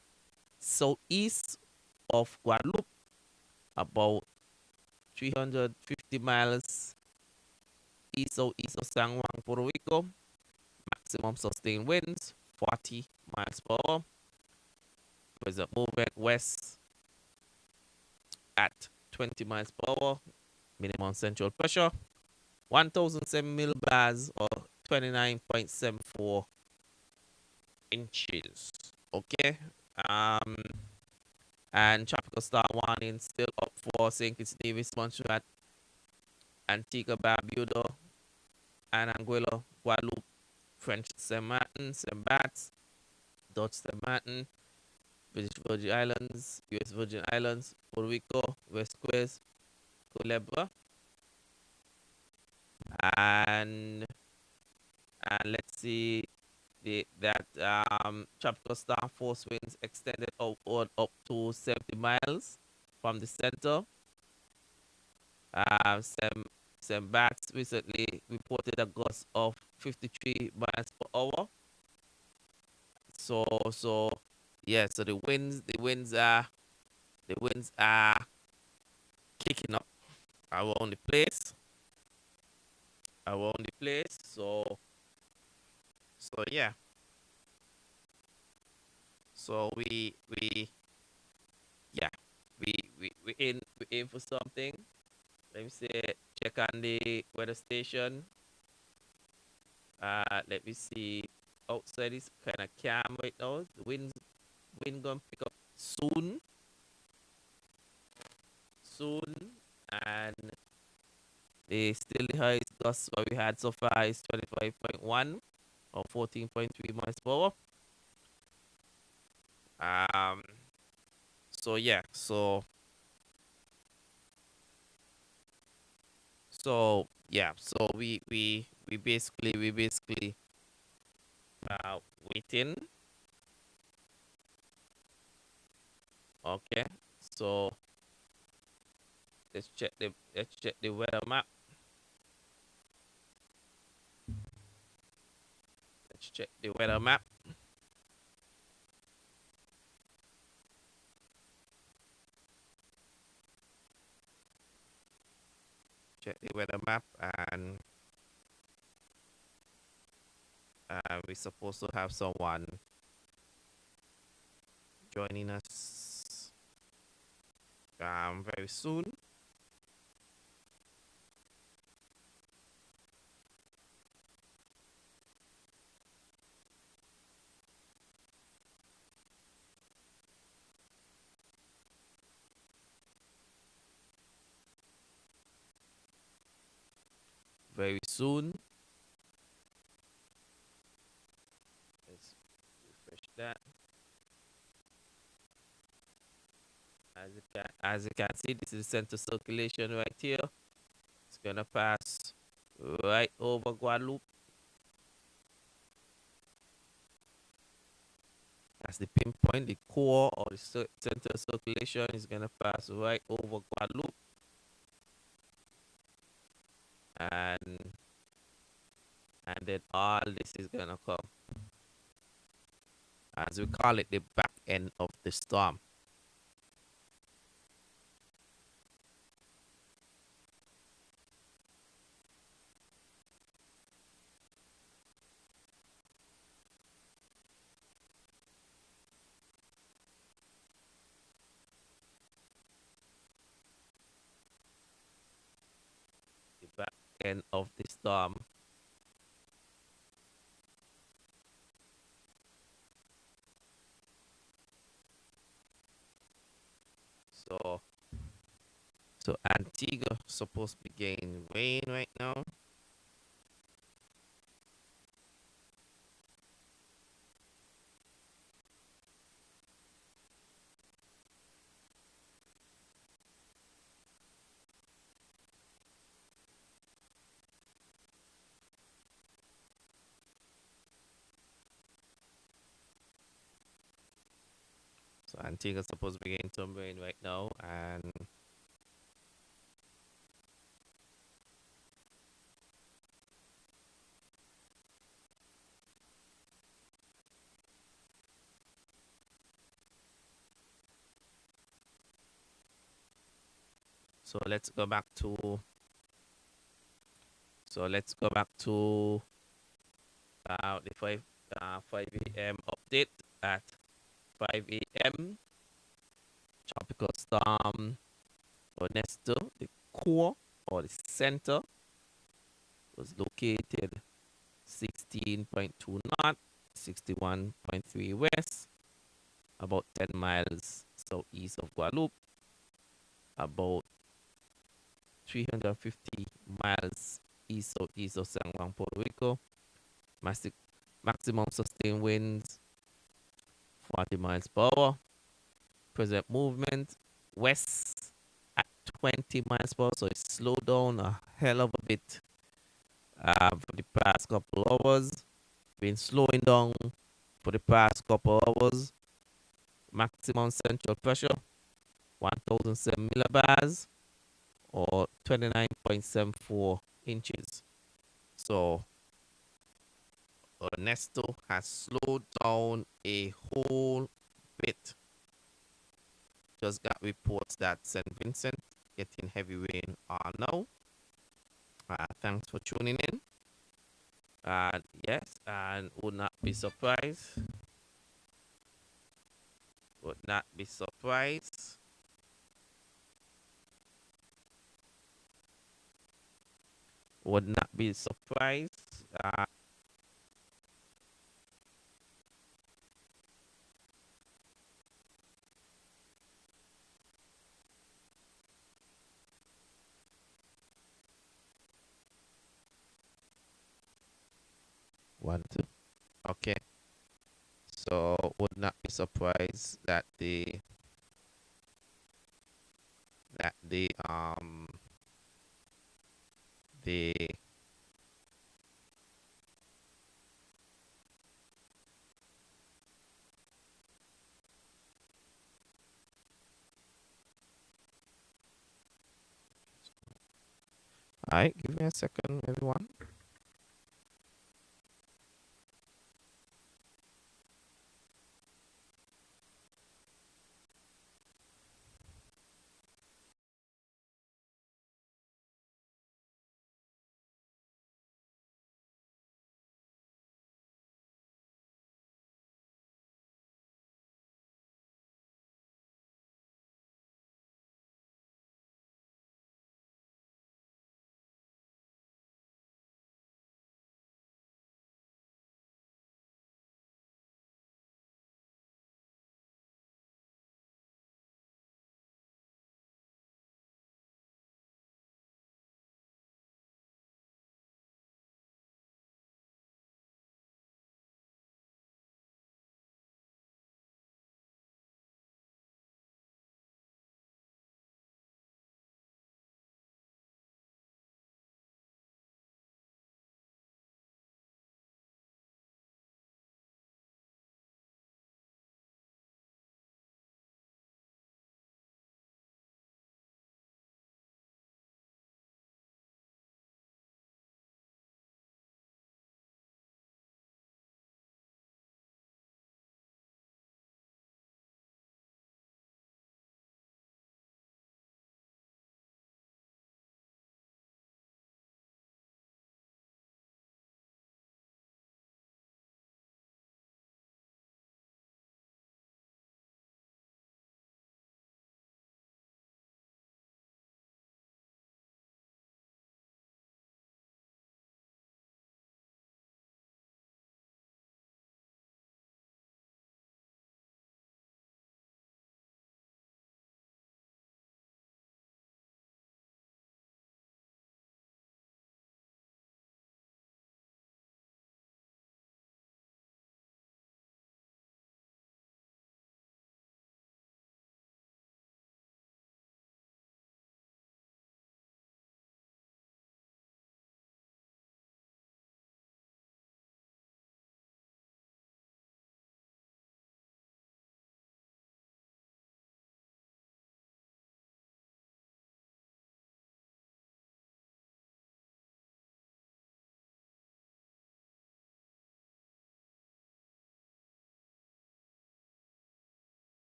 southeast of Guadeloupe, about 350 miles east southeast of San Juan, Puerto Rico. Maximum sustained winds 40 miles per hour. Present movement west at 20 miles per hour. Minimum central pressure 1007 millibars or 29.74 inches. Okay. Um, and tropical storm warning still up for St. Kitts Nevis, Montserrat, Antigua, Barbuda, and Anguilla, Guadeloupe, French Saint Martin, Saint Barts, Dutch Saint Martin, British Virgin Islands, US Virgin Islands, Puerto Rico, West Quest, Culebra, and let's see that tropical storm force winds extended outward up to 70 miles from the center. Some bats recently reported a gust of 53 miles per hour. So yeah, so the winds are kicking up around the place. Around the place. So yeah. So we yeah. We aim for something. Let me say check on the weather station. Let me see. Outside is kind of calm right now. The wind gonna pick up soon, and the highest gust what we had so far is 25.1 or 14.3 miles per hour. Um, so yeah, so we basically waiting. Okay, so let's check the weather map. Let's check the weather map. Check the weather map, and we're supposed to have someone joining us very soon. Very soon. Let's refresh that. As you can see, this is center circulation right here. It's gonna pass right over Guadeloupe. That's the pinpoint. The core of the center circulation is gonna pass right over Guadeloupe, and then all this is gonna come, as we call it, the back end of the storm. end of the storm. So so Antigua supposed to be getting rain right now. So Antigua supposed to be getting some rain right now, and so let's go back to let's go back to the 5 a.m. update at 5 a.m. Tropical storm Ernesto, the core or the center, was located 16.2 north, 61.3 west, about 10 miles southeast of Guadeloupe, about 350 miles east southeast of San Juan, Puerto Rico. Maximum sustained winds 40 miles per hour. Present movement west at 20 miles per hour, so it slowed down a hell of a bit for the past couple hours. Been slowing down for the past couple hours. Maximum central pressure 1007 millibars or 29.74 inches. So Ernesto has slowed down a whole bit. Just got reports that St. Vincent getting heavy rain now. Thanks for tuning in. Yes, and would not be surprised. Would not be surprised. Would not be surprised. 1, 2. Okay. So would not be surprised that the all right, give me a second, everyone.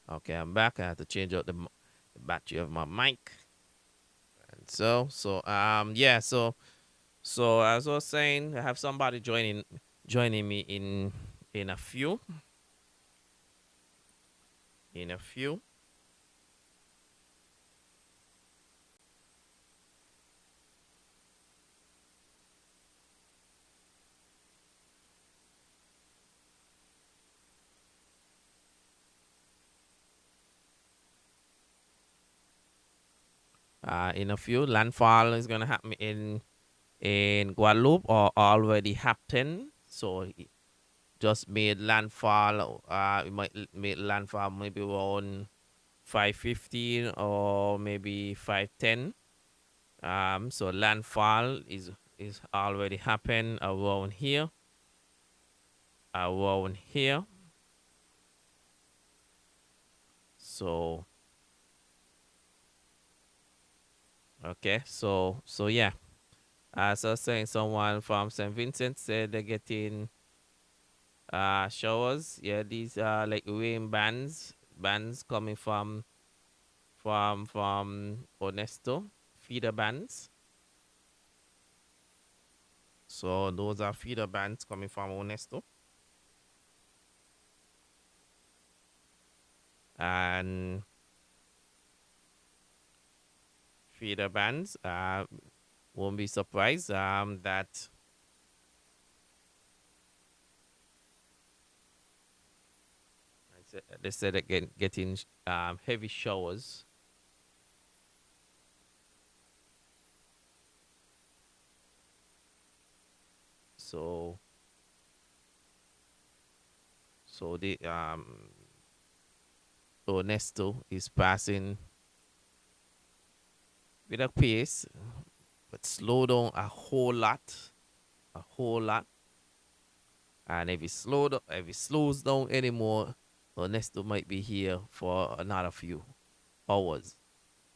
Okay, I'm back. I have to change out the battery of my mic. And yeah, so as I was saying, I have somebody joining me in a few in a few. In a few. Landfall is gonna happen in Guadeloupe or already happened. So it just made landfall. It might make landfall maybe around 5:15 or maybe 5:10. So landfall is already happened around here. Around here. So okay. So yeah. As I was saying, someone from St. Vincent said they're getting showers. Yeah, these are like rain bands coming from Onesto, feeder bands. So those are feeder bands coming from Onesto. And feeder bands, won't be surprised that they said again getting heavy showers. So the Onesto is passing with a pace, but slow down a whole lot, a whole lot. And if it slows down anymore, Ernesto might be here for another few hours.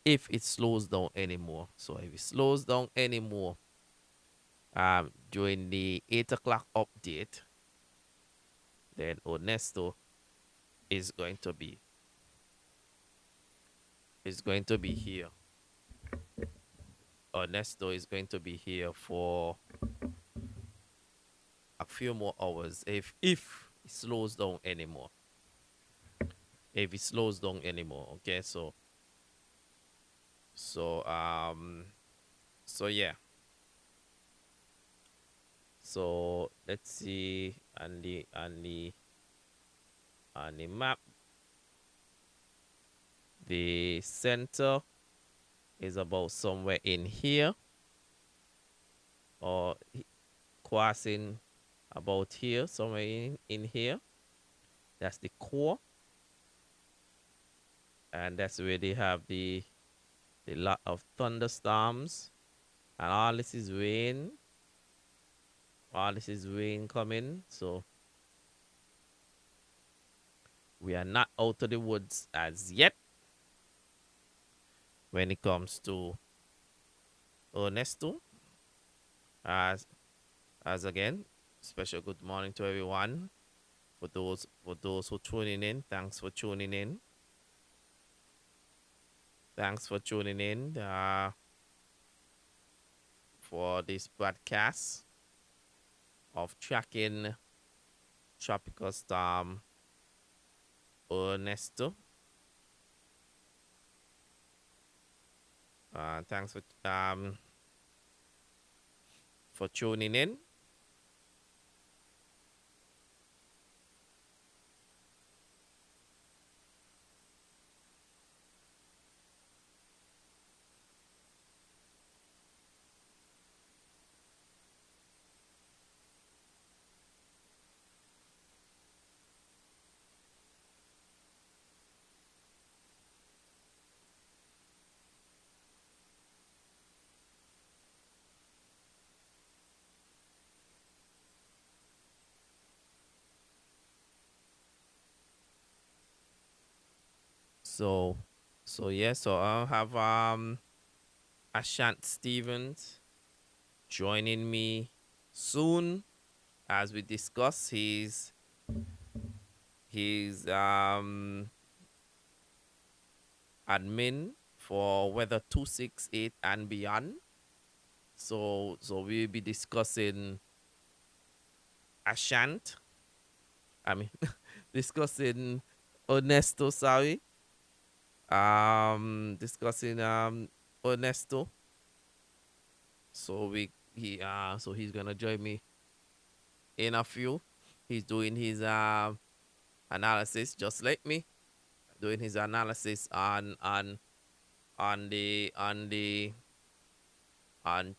If it slows down anymore. So if it slows down anymore, during the 8 o'clock update, then Ernesto is going to be here. Ernesto is going to be here for a few more hours if it slows down anymore. If it slows down anymore. Okay, so so yeah. So let's see on the map. The center is about somewhere in here, or crossing about here, somewhere in here. That's the core, and that's where they have the lot of thunderstorms, and all this is rain. All this is rain coming, so we are not out of the woods as yet when it comes to Ernesto. As again, special good morning to everyone. For those who tuning in, thanks for tuning in. Thanks for tuning in for this broadcast of tracking tropical storm Ernesto. Thanks for tuning in. So yeah, so I'll have Ashant Stevens joining me soon as we discuss his admin for weather 268 and beyond. So we'll be discussing Ashant. I mean, discussing Ernesto. Sorry, discussing Ernesto. So he's gonna join me in a few. He's doing his analysis just like me, doing his analysis on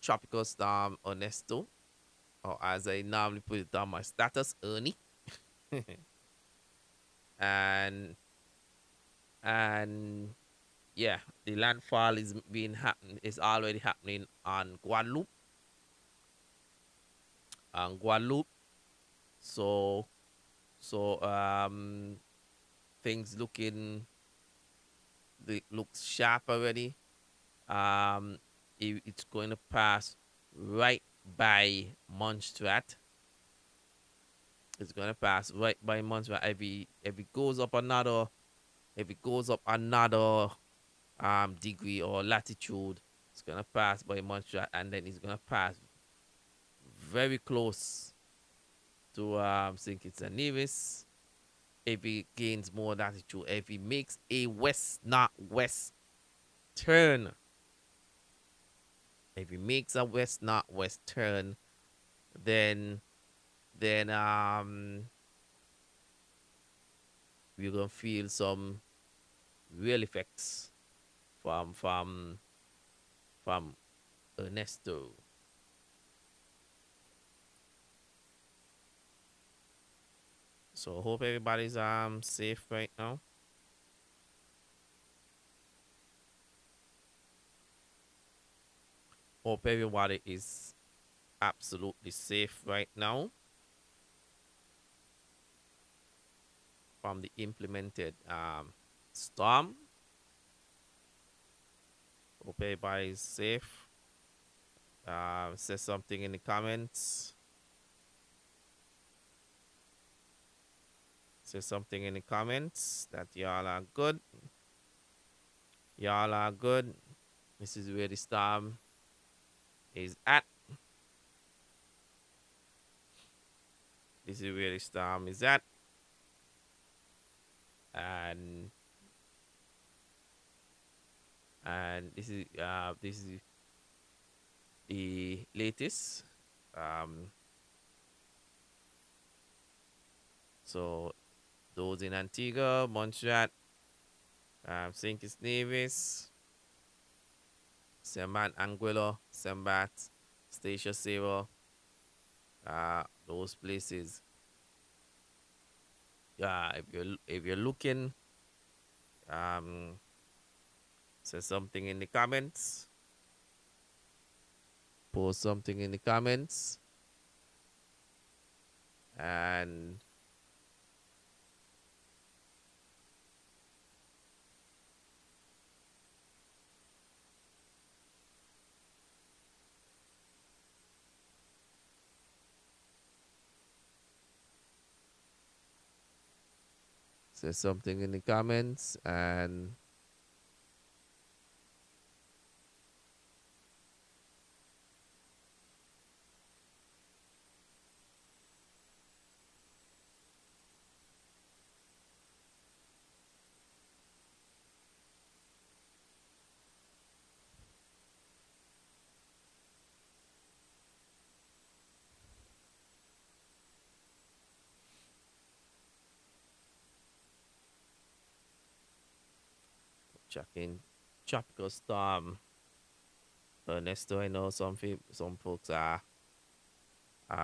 tropical storm Ernesto, or as I normally put it on my status, Ernie. and and yeah, the landfall is already happening on Guadeloupe. On Guadeloupe. So so things looks sharp already. It's going to pass right by Montserrat. It's going to pass right by Montserrat. If it goes up another degree or latitude, it's gonna pass by Montserrat, and then it's gonna pass very close to St. Kitts and Nevis. If it gains more latitude, if it makes a west not west turn, if it makes a west not west turn, then then we're gonna feel some real effects from Ernesto. So hope everybody's safe right now. Hope everybody is absolutely safe right now from the implemented storm. Hope everybody is safe. Say something in the comments. Say something in the comments that y'all are good. Y'all are good. This is where the storm is at. This is where the storm is at. And this is the latest. So those in Antigua, Montserrat, St. Kitts Nevis, Sembat, Anguilla, Sembat, Statia Sera, those places. If you're looking, say something in the comments. Post something in the comments. And say something in the comments. And checking tropical storm Ernesto. I know some folks are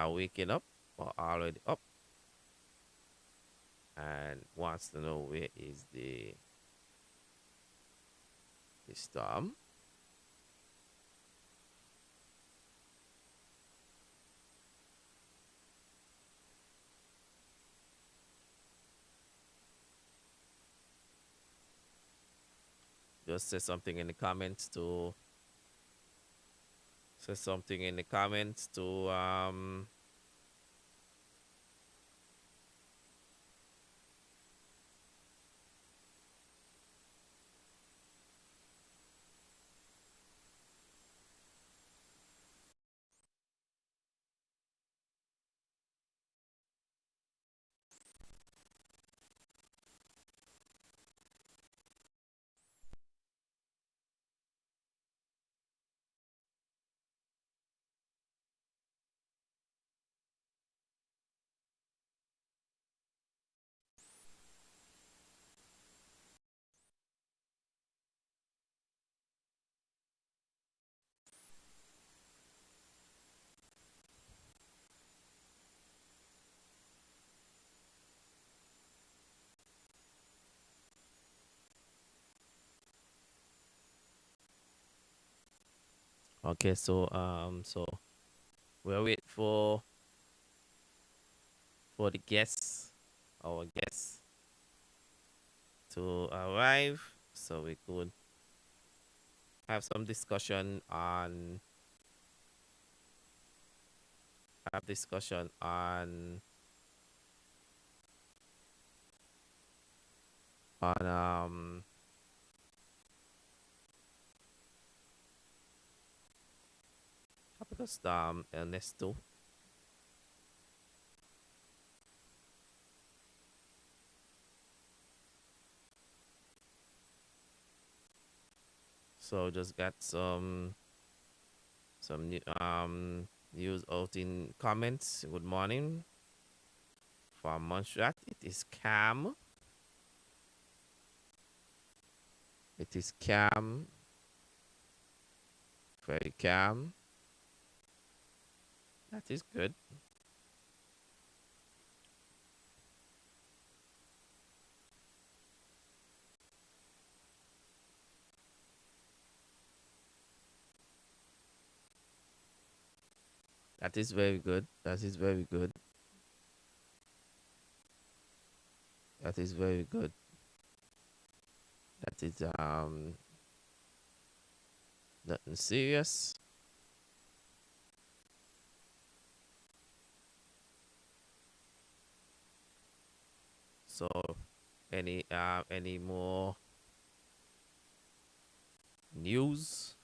waking up or already up and wants to know where is the storm. Just say something in the comments to say something in the comments to Okay, so we'll wait for the guests, our guests, to arrive, so we could have some discussion on because Ernesto. So just got news out in comments. Good morning from Montserrat. It is calm. It is calm, very calm. That is good. That is very good. That is very good. That is very good. That is nothing serious. So any more news?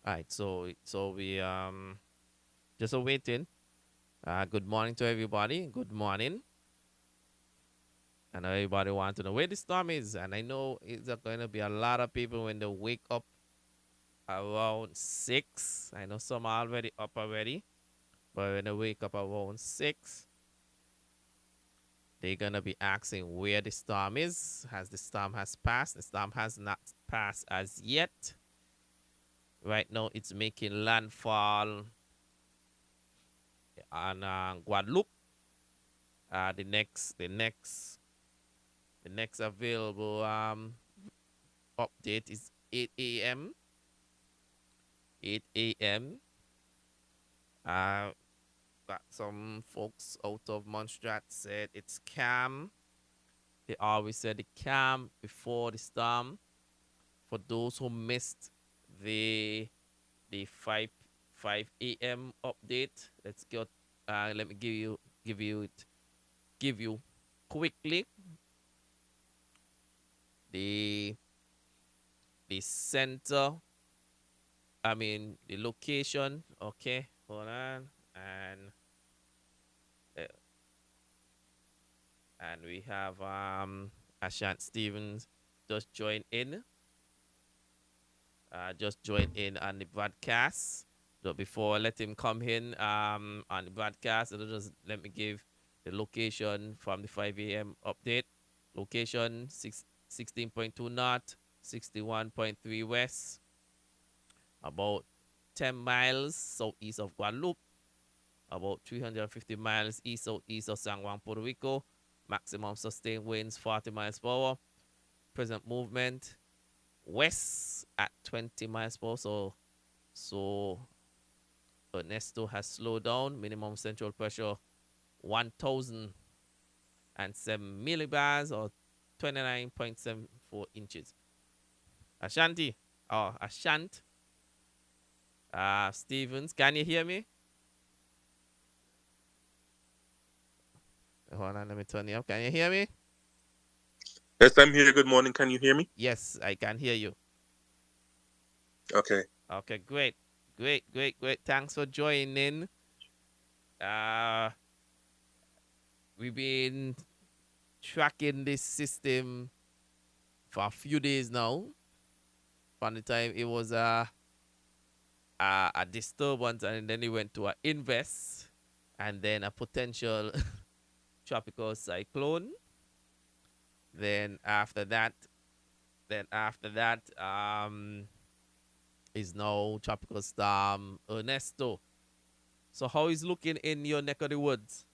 All right, so we just waiting. Good morning to everybody. Good morning. I know everybody wants to know where the storm is, and I know it's going to be a lot of people when they wake up around 6. I know some are already up already, but when they wake up around 6, they're gonna be asking where the storm is. Has the storm has passed? The storm has not passed as yet. Right now, it's making landfall on Guadeloupe. The next available update is 8 a.m. 8 a.m. Uh, got some folks out of Montserrat said it's calm. They always said it calm before the storm. For those who missed the the 5 a.m. update, let's go. Let me give you quickly the the center. I mean the location. Okay, hold on, uh, and we have Ashant Stevens just joined in. Just joined in on the broadcast. So before I let him come in on the broadcast, just let me give the location from the 5 a.m. update. Location 16.2 north, 61.3 west, about 10 miles southeast of Guadeloupe, about 350 miles east southeast of San Juan, Puerto Rico. Maximum sustained winds 40 miles per hour. Present movement west at 20 miles per hour. So Ernesto has slowed down. Minimum central pressure 1,007 millibars or 29.74 inches. Ashanti, or Ashant, Stevens, can you hear me? Hold on, let me turn you up. Can you hear me? Yes, I'm here. Good morning. Can you hear me? Yes, I can hear you. Okay. Okay, great. Great. Thanks for joining. Uh, we've been tracking this system for a few days now. From the time it was a disturbance, and then it went to an invest, and then a potential tropical cyclone. Then after that, is now tropical storm Ernesto. So how is looking in your neck of the woods?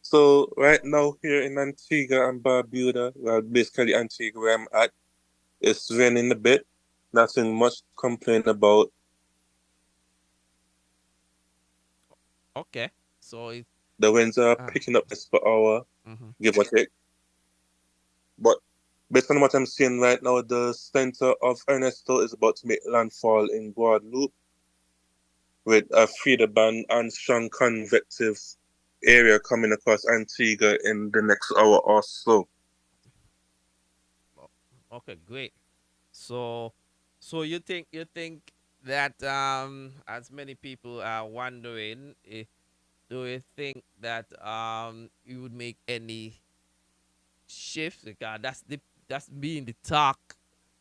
So right now here in Antigua and Barbuda, well, basically Antigua where I'm at, it's raining a bit. Nothing much to complain about. Okay, so it The winds are uh, picking up this per hour, mhm. give or take. But based on what I'm seeing right now, the center of Ernesto is about to make landfall in Guadeloupe with a feeder band and strong convective area coming across Antigua in the next hour or so. Okay, great. So you think that as many people are wondering, do you think that you would make any shift? Because that's been the talk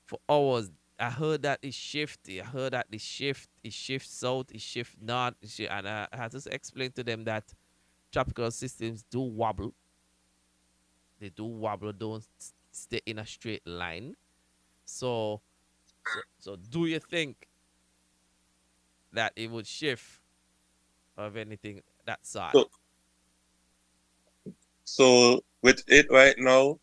for hours. I heard that it shifted. I heard that the shift it shifts south, it shifts north, and I had to explain to them that tropical systems do wobble. They do wobble, don't stay in a straight line. So do you think that it would shift of anything that sort? So, so with it right now,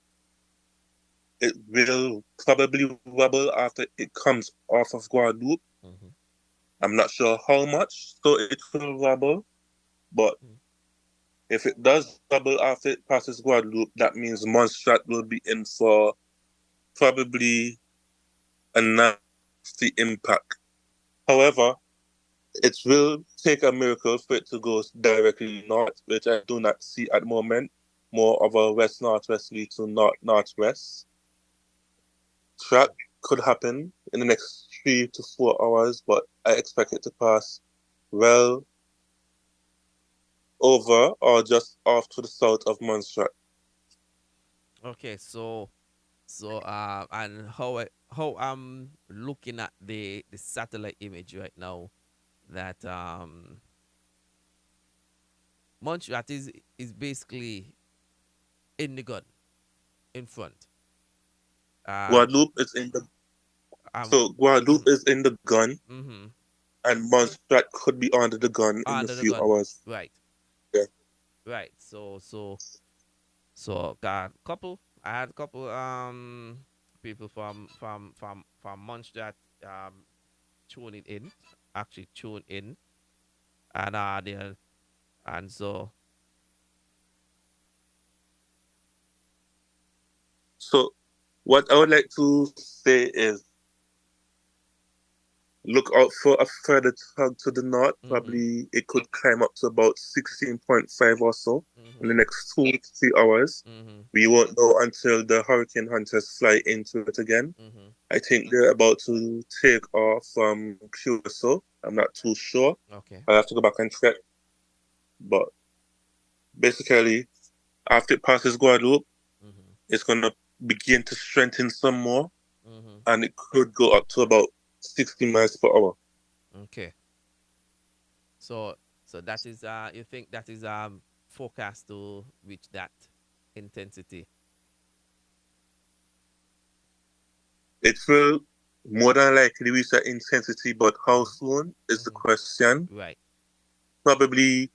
it will probably wobble after it comes off of Guadeloupe. Mm-hmm. I'm not sure how much, so it will wobble. But Mm-hmm. if it does wobble after it passes Guadeloupe, that means Montserrat will be in for probably a nasty impact. However, it will take a miracle for it to go directly north, which I do not see at the moment. More of a west northwesterly to north northwest track. could happen in the next 3 to 4 hours, but I expect it to pass well over or just off to the south of Montserrat. Okay, and how I'm looking at the satellite image right now, that Montserrat is basically in the gun in front. And Guadeloupe is in the um so Guadeloupe is in the gun, mm-hmm, and Montserrat could be under the gun in a under the few gun. hours. Right, Yeah. right. So got couple. I had a couple people from Montserrat tuning in, actually tune in, and they and so So what I would like to say is look out for a further tug to the north. mm-hmm, Probably it could climb up to about 16.5 or so in mm-hmm, the next 2 to 3 hours. mm-hmm, We won't know until the hurricane hunters fly into it again. mm-hmm. I think they're about to take off from QSO. I'm not too sure. Okay. I'll have to go back and check. But basically, after it passes Guadeloupe, Mm-hmm, it's going to begin to strengthen some more, mm-hmm. and it could go up to about 60 miles per hour. Okay. So that is you think that is forecast to reach that intensity. It will more than likely reach that intensity, but how Mm-hmm, soon is the mm-hmm. question. Right. Probably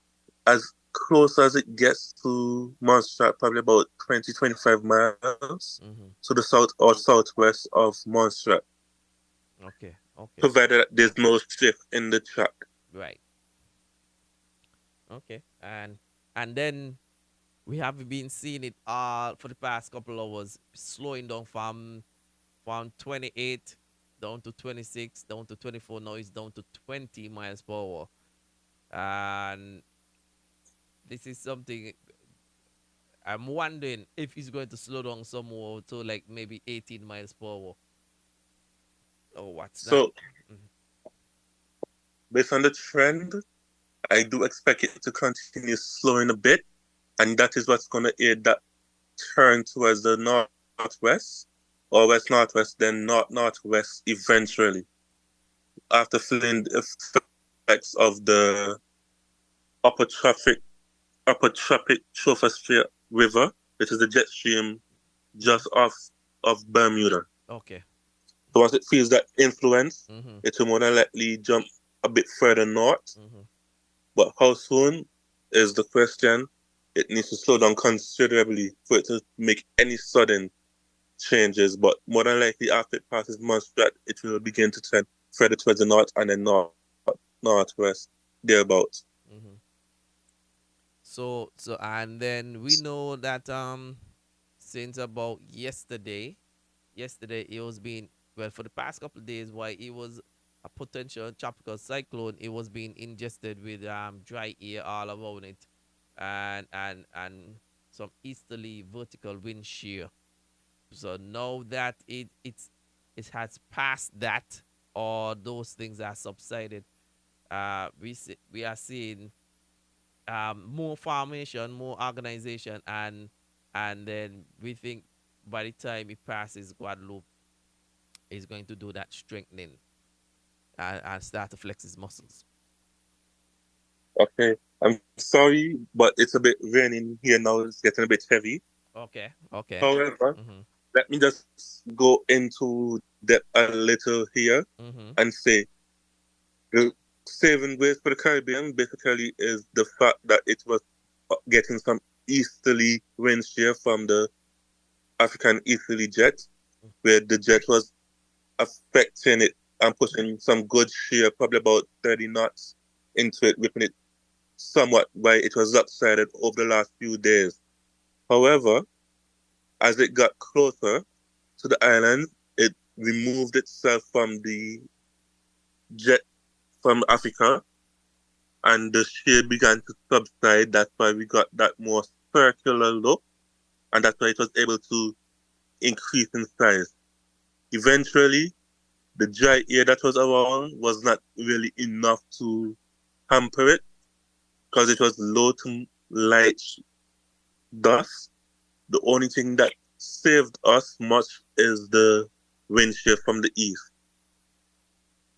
as close as it gets to Montserrat, probably about 20, 25 miles Mm-hmm. to the south or southwest of Montserrat, Okay. Okay. provided that there's no shift in the track. Right. Okay. And then we have been seeing it all for the past couple hours, slowing down from 28 down to 26, down to 24. Now it's down to 20 miles per hour. And this is something I'm wondering if it's going to slow down some more to like maybe 18 miles per hour. Oh, what's that? So, based on the trend, I do expect it to continue slowing a bit, and that is what's going to aid that turn towards the northwest or west northwest, then north northwest eventually, after feeling the effects of the upper traffic upper tropic troposphere river, which is the jet stream just off of Bermuda. Okay. So once it feels that influence, Mm-hmm. it will more than likely jump a bit further north. Mm-hmm. But how soon is the question. It needs to slow down considerably for it to make any sudden changes. But more than likely, after it passes Montserrat, it will begin to turn further towards the north and then northwest, thereabouts. Mm-hmm. And then we know that since about yesterday it was being, well, for the past couple of days, why it was a potential tropical cyclone, it was being ingested with dry air all around it, and some easterly vertical wind shear. So now that it has passed that, or those things are subsided, we are seeing more formation, more organization, and then we think by the time it passes Guadeloupe, is going to do that strengthening, and start to flex his muscles. Okay. I'm sorry, but it's a bit raining here now. It's getting a bit heavy. Okay, okay. However, Mhm, let me just go into depth a little here mhm, and say the saving grace for the Caribbean basically is the fact that it was getting some easterly wind shear from the African easterly jet, where the jet was affecting it and pushing some good shear, probably about 30 knots into it, whipping it somewhat while it was lopsided over the last few days. However, as it got closer to the island, it removed itself from the jet from Africa and the shear began to subside. That's why we got that more circular look, and that's why it was able to increase in size. Eventually, the dry air that was around was not really enough to hamper it because it was low to light dust. The only thing that saved us much is the wind shear from the east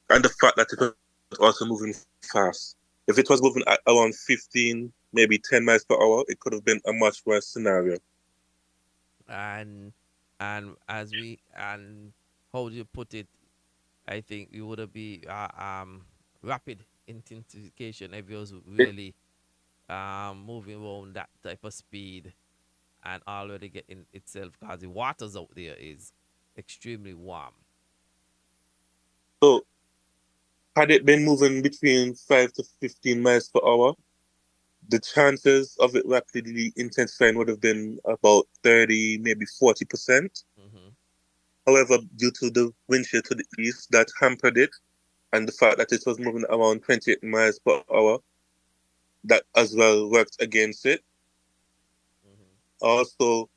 and the fact that it was also moving fast. If it was moving at around 15, maybe 10 miles per hour, it could have been a much worse scenario. And and how do you put it? I think it would be rapid intensification if it was It, really moving around that type of speed and already getting itself because the waters out there is extremely warm. so, had it been moving between 5 to 15 miles per hour, the chances of it rapidly intensifying would have been about 30, maybe 40%. Mm-hmm. However, due to the wind shear to the east, that hampered it, and the fact that it was moving around 28 miles per hour, that as well worked against it. Mm-hmm. Also,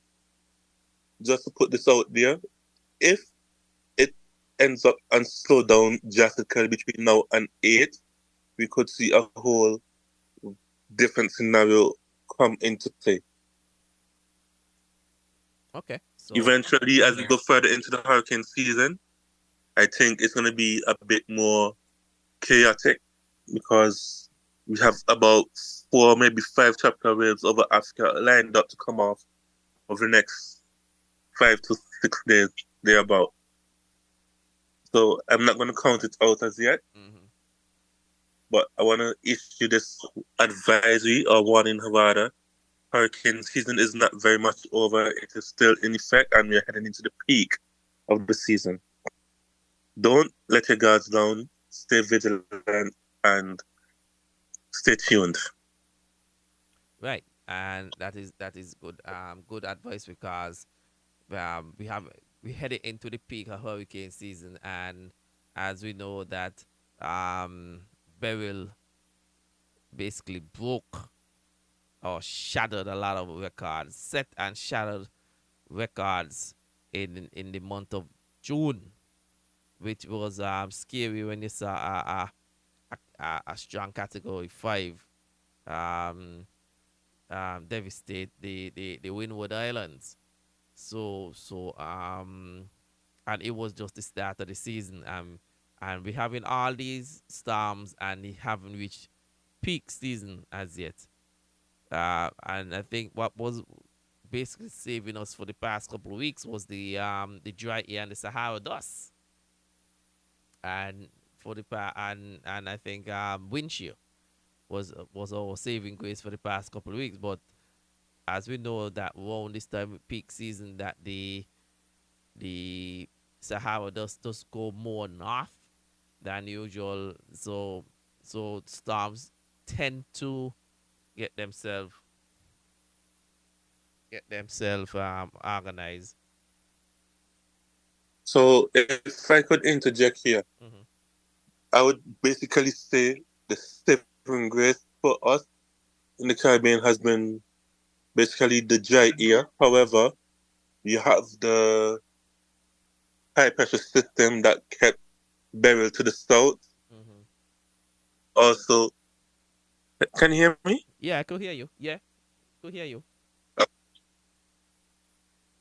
just to put this out there, if it ends up and slow down drastically between now and 8, we could see a whole different scenario come into play. Okay, so Eventually, as we go further into the hurricane season, I think it's going to be a bit more chaotic because we have about 4, maybe 5 tropical waves over Africa lined up to come off over the next 5 to 6 days, thereabout. So I'm not going to count it out as yet, mm-hmm. but I want to issue this advisory or warning, Havada. Hurricane season is not very much over. It is still in effect, and we're heading into the peak of the season. Don't let your guards down. Stay vigilant and stay tuned. Right, and that is good good advice because we headed into the peak of hurricane season, and as we know that Beryl basically broke or shattered a lot of records, set and shattered records in the month of June, which was scary when you saw a strong category 5 um, devastate the Windward Islands. So and it was just the start of the season. And we having all these storms and they haven't reached peak season as yet. And I think what was basically saving us for the past couple of weeks was the dry air and the Sahara dust. And for and I think wind shear was our saving grace for the past couple of weeks. But as we know that around this time peak season that the Sahara does go more north than usual. So storms tend to get themselves organized. So, if I could interject here, Mm-hmm. I would basically say the saving grace for us in the Caribbean has been basically the dry air. However, you have the high pressure system that kept Beryl to the south. Mm-hmm. Also, can you hear me? Yeah, I could hear you. Yeah, could hear you. Uh,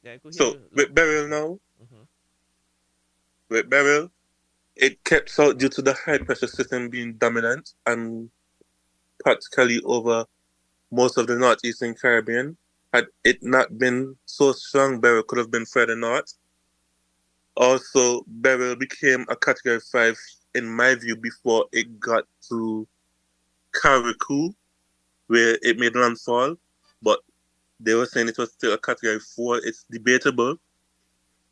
Yeah, I could hear So you with Beryl now, Mm-hmm. with Beryl, it kept south due to the high pressure system being dominant and practically over most of the northeastern Caribbean. Had it not been so strong, Beryl could have been further north. Also, Beryl became a Category 5, in my view, before it got to Carriacou, where it made landfall. But they were saying it was still a Category 4. It's debatable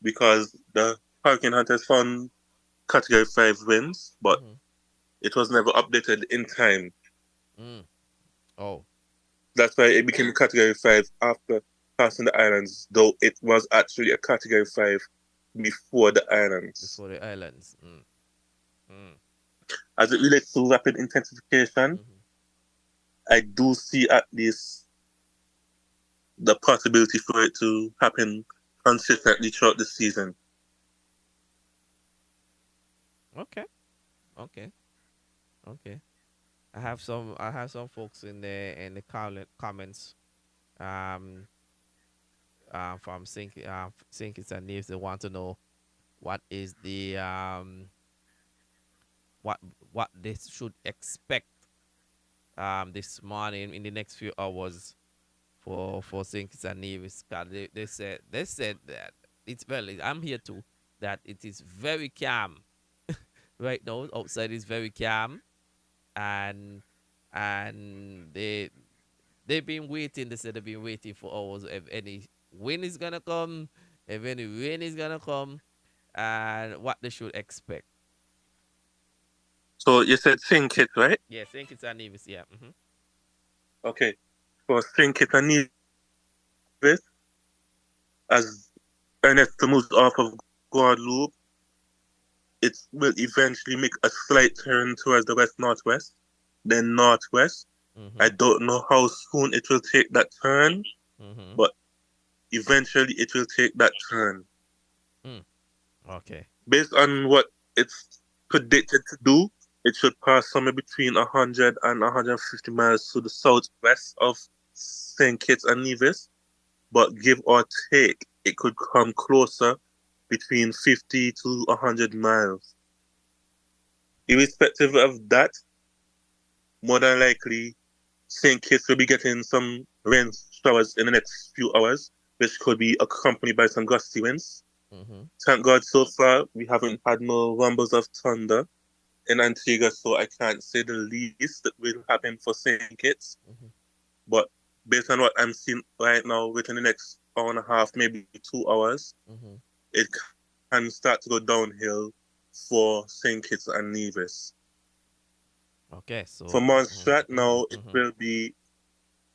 because the Hurricane Hunters found Category 5 winds, but Mm-hmm. it was never updated in time. Mm. Oh, That's why it became a Category 5 after passing the islands, though it was actually a Category 5 before the islands. before the islands. Mm. Mm. As it relates to rapid intensification, Mm-hmm. I do see at least the possibility for it to happen consistently throughout the season. Okay. Okay. Okay. I have some folks in the comments um from Sinkins and Neves. They want to know what is the what what they should expect this morning in the next few hours for Sinkins and Neves. 'Cause they said that it's very, I'm here too, that it is very calm right now. Outside is very calm, and they've been waiting. They said they've been waiting for hours if any wind is gonna come, if any rain is gonna come, and what they should expect. So you said St. Kitts, right? Yeah, Sinkins and Neves. Yeah. Okay. For St. Kitts and Nevis, as Ernesto moves off of Guadeloupe, it will eventually make a slight turn towards the west northwest, then northwest. I Mhm. don't know how soon it will take that turn, Mhm. but eventually it will take that turn. Mm. Okay. Based on what it's predicted to do, it should pass somewhere between 100 and 150 miles to the southwest of St. Kitts and Nevis, but give or take, it could come closer between 50 to 100 miles. Irrespective of that, more than likely, St. Kitts will be getting some rain showers in the next few hours, which could be accompanied by some gusty winds. Mhm. Thank God so far we haven't had no rumbles of thunder in Antigua, so I can't say the least that will happen for St. Kitts. Mhm. But based on what I'm seeing right now, within the next hour and a half, maybe 2 hours, Mhm. it can start to go downhill for St. Kitts and Nevis. Okay. For So. Montserrat Mhm. now, it Mhm. will be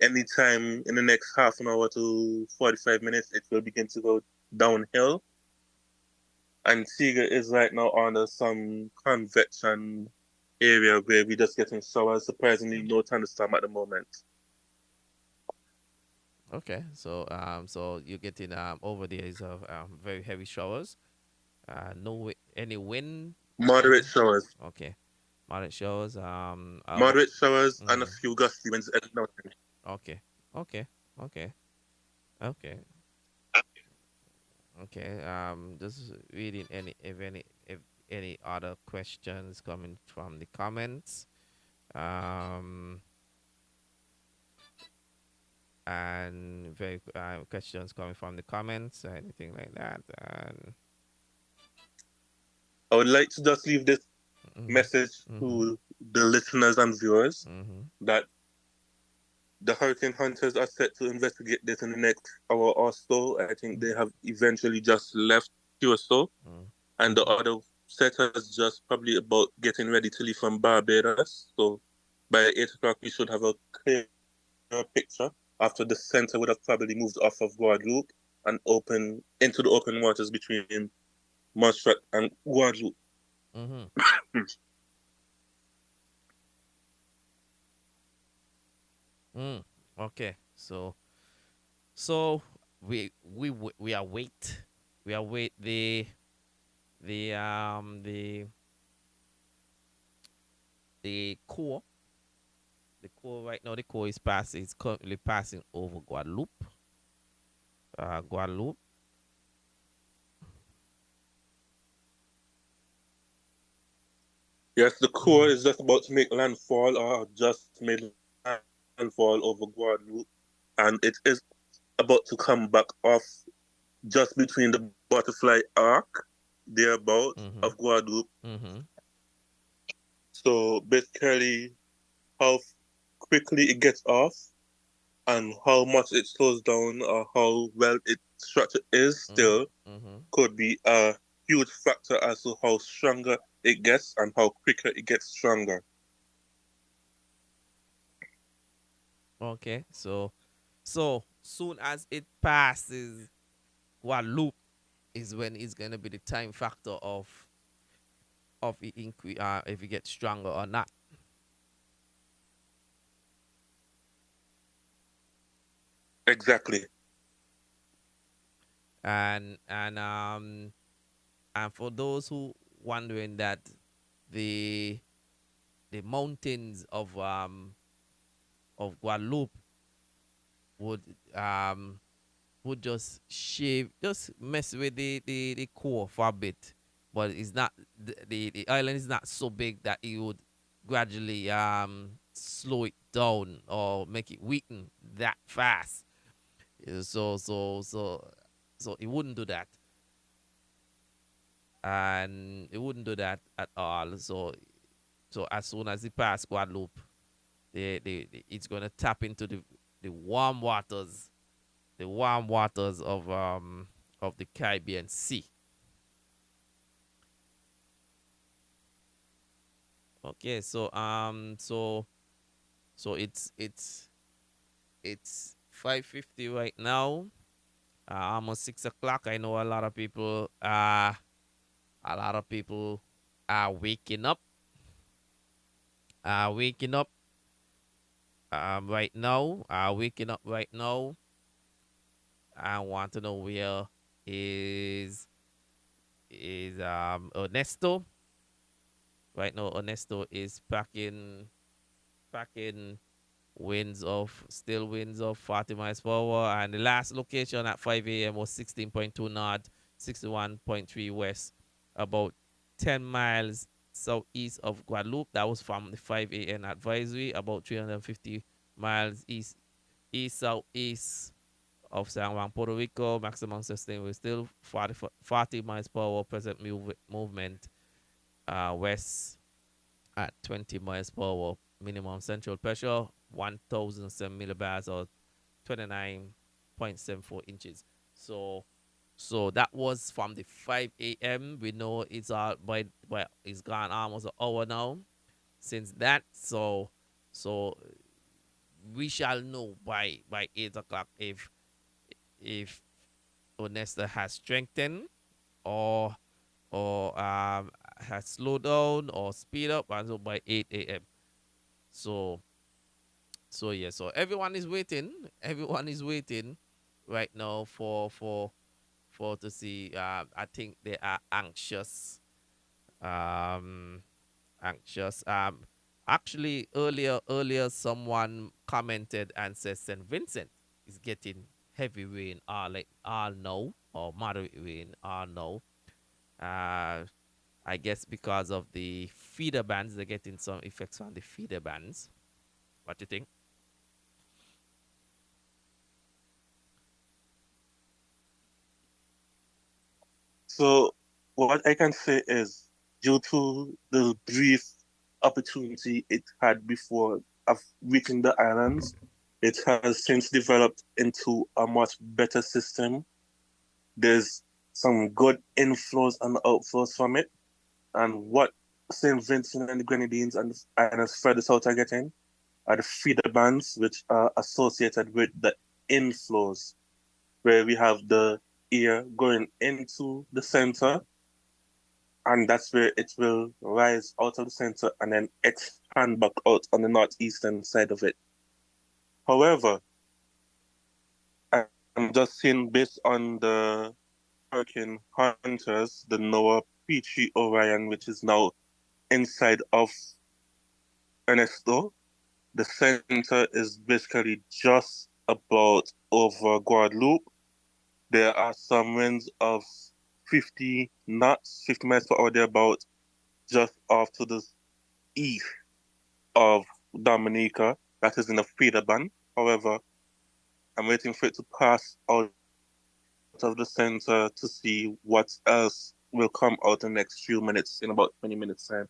anytime in the next half an hour to 45 minutes, it will begin to go downhill. Antigua is right now under some convection area where we're just getting showers. Surprisingly, no thunderstorm at the moment. Okay. So you're getting over there is very heavy showers. No any wind or Moderate anything. showers. Okay. Moderate showers. Moderate showers and a Mhm. few gusty winds every now and then. Okay. Okay. Okay. Okay. Okay. Just reading if any other questions coming from the comments. Um, and very questions coming from the comments, anything like that. And I would like to just leave this mhm. message Mhm. to the listeners and viewers Mhm. that the hurricane hunters are set to investigate this in the next hour or so. I think they have eventually just left QSO, Mhm. and the Mhm. other setters just probably about getting ready to leave from Barbados. So by 8 o'clock, we should have a clear picture after the center would have probably moved off of Guadeloupe and open into the open waters between Montserrat and Guadeloupe. Mhm. Mm. Okay. So we await the the core. The core right now, the core is currently passing over Guadeloupe. Guadeloupe. Yes, the core Mhm. is just about to make landfall or just made landfall over Guadeloupe, and it is about to come back off just between the butterfly arc, thereabout, Mhm. of Guadeloupe. Mhm. So basically, how quickly it gets off and how much it slows down or how well its structure is Mhm. still Mhm. could be a huge factor as to how stronger it gets and how quicker it gets stronger. Okay. So soon as it passes Guadeloupe is when it's gonna be the time factor of it increase if it gets stronger or not. Exactly. And for those who wondering that the mountains of Guadeloupe would um just shave, just mess with the core for a bit. But it's not, the island is not so big that it would gradually slow it down or make it weaken that fast. So it wouldn't do that, and it wouldn't do that at all. So as soon as it pass Guadeloupe, it's gonna tap into the warm waters, of the Caribbean Sea. Okay, so it's 5:50 right now. Almost 6 o'clock. I know a lot of people are waking up. Waking up right now. Waking up right now. I want to know where is Ernesto. Right now, Ernesto is packing winds of 40 miles per hour. And the last location at 5 a.m. was 16.2 north, 61.3 west, about 10 miles southeast of Guadeloupe. That was from the 5 a.m. advisory, about 350 miles east southeast of San Juan, Puerto Rico. Maximum sustained was still 40 miles per hour. Present movement west at 20 miles per hour. Minimum central pressure 1,007 millibars or 29.74 inches. So that was from the 5 a.m. We know it's it's gone almost an hour now since that. So we shall know by 8 o'clock if Onesta has strengthened or has slowed down or speed up, and so by 8 a.m. So yeah, so everyone is waiting. Everyone is waiting right now for to see. I think they are anxious. Um, anxious. Actually, earlier, someone commented and said Saint Vincent is getting heavy rain all now, or moderate rain all now. Uh, I guess because of the feeder bands, they're getting some effects on the feeder bands. What do you think? So what I can say is, due to the brief opportunity it had before of reaching the islands, it has since developed into a much better system. There's some good inflows and outflows from it. And what St. Vincent and the Grenadines and the islands further south are getting are the feeder bands, which are associated with the inflows, where we have the air going into the center, and that's where it will rise out of the center and then expand back out on the northeastern side of it. However, I'm just seeing based on the Hurricane Hunters, the NOAA Petrie Orion, which is now inside of Ernesto, the center is basically just about over Guadeloupe. There are some winds of 50 knots, 50 miles per hour, thereabout, just off to the east of Dominica. That is in a feeder band. However, I'm waiting for it to pass out of the center to see what else will come out in the next few minutes, in about 20 minutes time.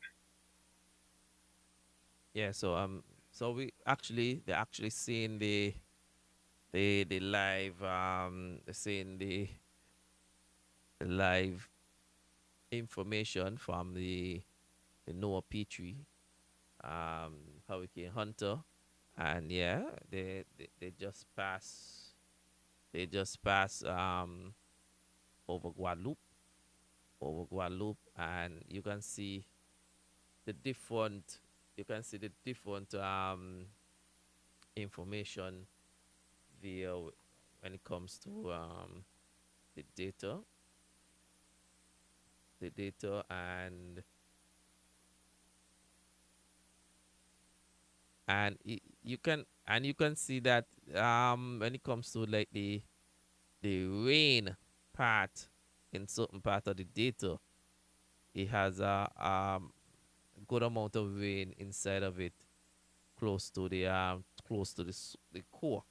Yeah. So they're actually seeing the live seeing the live information from the Noah Petrie Hurricane Hunter, and yeah, they just pass over Guadeloupe, and you can see the different information via when it comes to the data and and you can see that when it comes to like the rain part in certain part of the data, it has a good amount of rain inside of it, close to the core,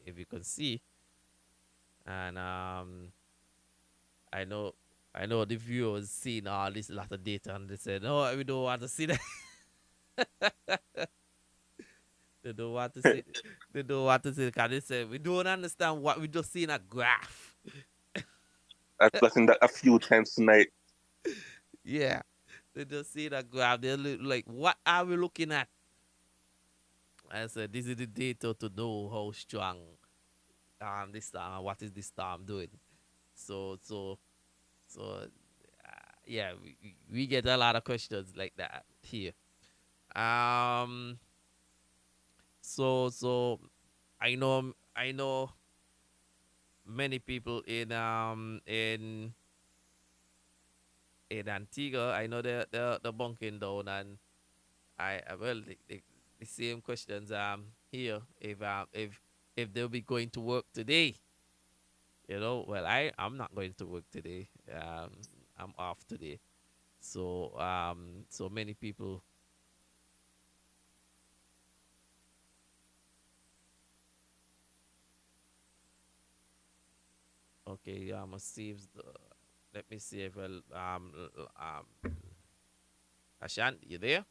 if you can see. And I know I know the viewers seen all this lot of data and they said, no, we don't want to see that. They don't want to see. They don't want to see because they say we don't understand what we just see in a graph. I've gotten that a few times tonight. Yeah, they just see that graph. They look like, what are we looking at? I said, this is the data to know how strong this storm. What is this storm doing? So so so yeah, we get a lot of questions like that here. Um. So I know many people in Antigua. I know they're bunking down, and well, the same questions here, if they'll be going to work today. Well, I'm not going to work today. I'm off today. So many people. Okay, see if let me see if Ashan, you there?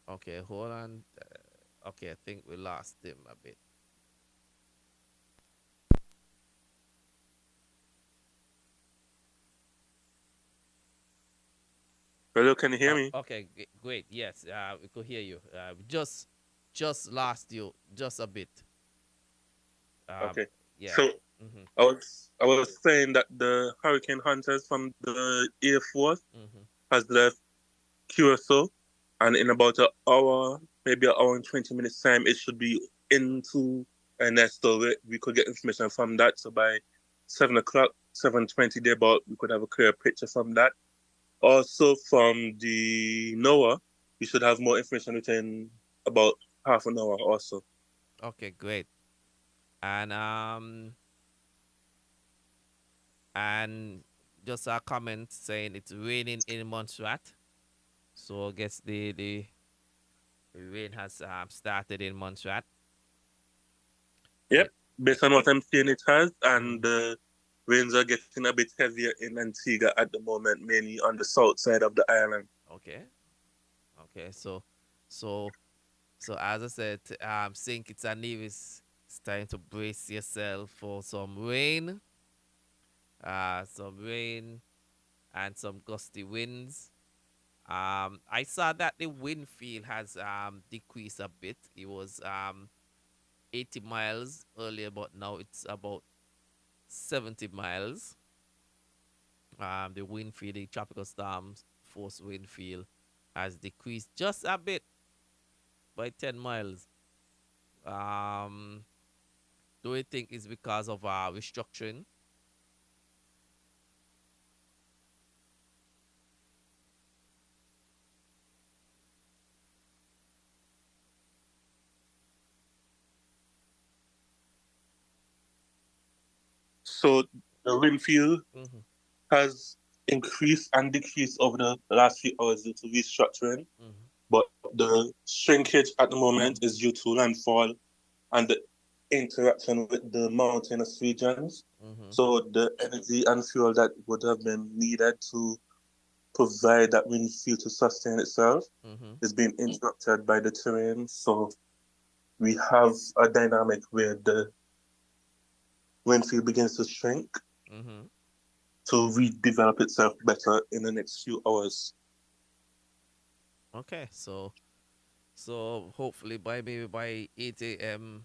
Okay, hold on. Okay, I think we lost him a bit. Hello, can you hear me? Okay, great. Yes, we could hear you. Just lost you just a bit. Um, Okay. yeah. So Mhm. I was saying that the hurricane hunters from the Air Force Mhm. has left Curacao, and in about an hour, maybe an hour and 20 minutes time, it should be into Ernesto. We could get information from that. So by 7 o'clock, 7:20, there about we could have a clear picture from that. Also from the NOAA, we should have more information within about half an hour. Also, Okay, great. And and just a comment saying it's raining in Montserrat. So I guess the rain has started in Montserrat. yep. Yeah. Based on what I'm seeing, it has, and Mhm. the winds are getting a bit heavier in Antigua at the moment, mainly on the south side of the island. Okay. Okay. So so as I said, Saint Kitts and Nevis, it's time to brace yourself for some rain and some gusty winds. I saw that the wind field has decreased a bit. It was 80 miles earlier, but now it's about 70 miles. The wind field, the tropical storms force wind field has decreased just a bit by 10 miles. Um, do you think it's because of restructuring? So the wind field Mm-hmm, has increased and decreased over the last few hours due to restructuring, mm-hmm, but the shrinkage at the moment is due to landfall and the interaction with the mountainous regions. mm-hmm, So the energy and fuel that would have been needed to provide that wind field to sustain itself mm-hmm, is being interrupted by the terrain. So we have a dynamic where the wind field begins to shrink mm-hmm. to redevelop itself better in the next few hours. Okay, so hopefully by maybe by 8 a.m.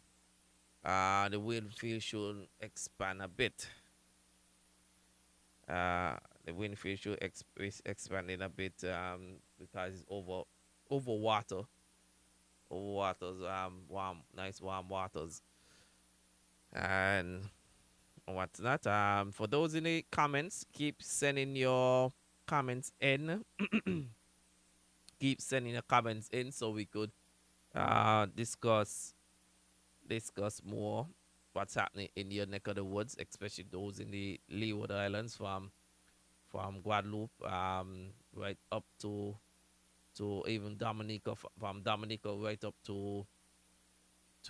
The wind field should expand a bit. Uh, the wind field should is expanding a bit because it's over water, over waters, warm, nice warm waters, and what's that? For those in the comments, keep sending your comments in. Keep sending your comments in so we could discuss more what's happening in your neck of the woods, especially those in the Leeward Islands from Guadeloupe right up to even Dominica, from Dominica right up to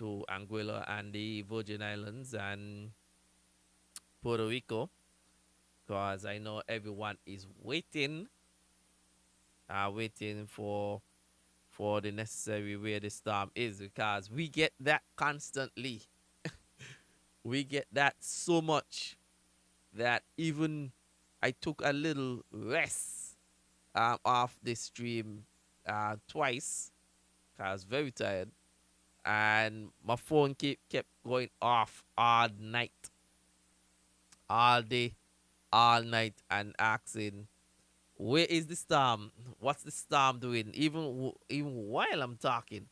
Anguilla and the Virgin Islands and Puerto Rico, because I know everyone is waiting for the necessary where the storm is, because we get that constantly. We get that so much that even I took a little rest off the stream twice. 'Cause I was very tired, and my phone kept going off all night, all day, all night, and asking, "Where is the storm? What's the storm doing?" Even while I'm talking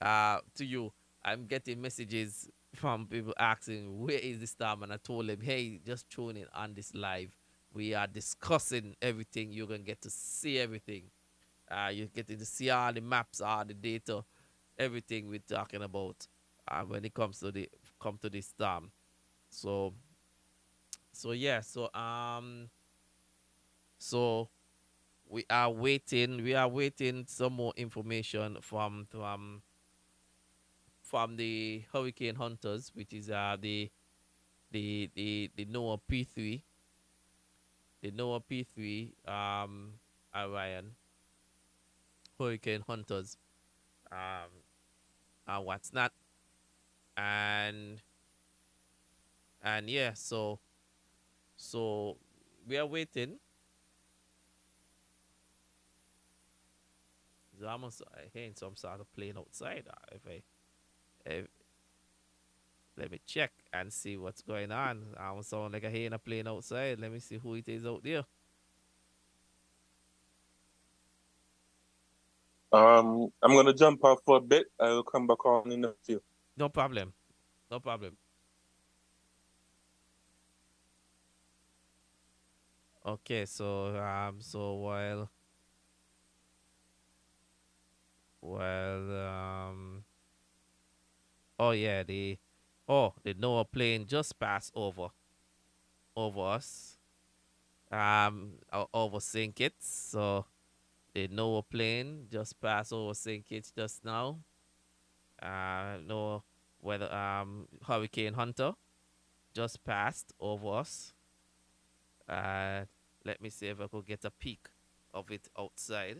to you, I'm getting messages from people asking, "Where is the storm?" And I told them, "Hey, just tune in on this live. We are discussing everything. You're gonna get to see everything. You're getting to see all the maps, all the data, everything we're talking about when it comes to the storm." So yeah. So we are waiting some more information from the hurricane hunters, which is the NOAA P3, the NOAA P3 Orion hurricane hunters, um and what's not. And and yeah, so we are waiting. So I'm almost hearing some sort of plane outside. If Let me check and see what's going on. I almost sound like I hearing a plane outside. Let me see who it is out there. I'm gonna jump off for a bit. I will come back on in a few. No problem. No problem. Okay, so while oh yeah, the NOAA plane just passed over us. Over St. Kitts. So the NOAA plane just passed over St. Kitts just now. No, whether Hurricane Hunter just passed over us. Uh, Let me see if I could get a peek of it outside.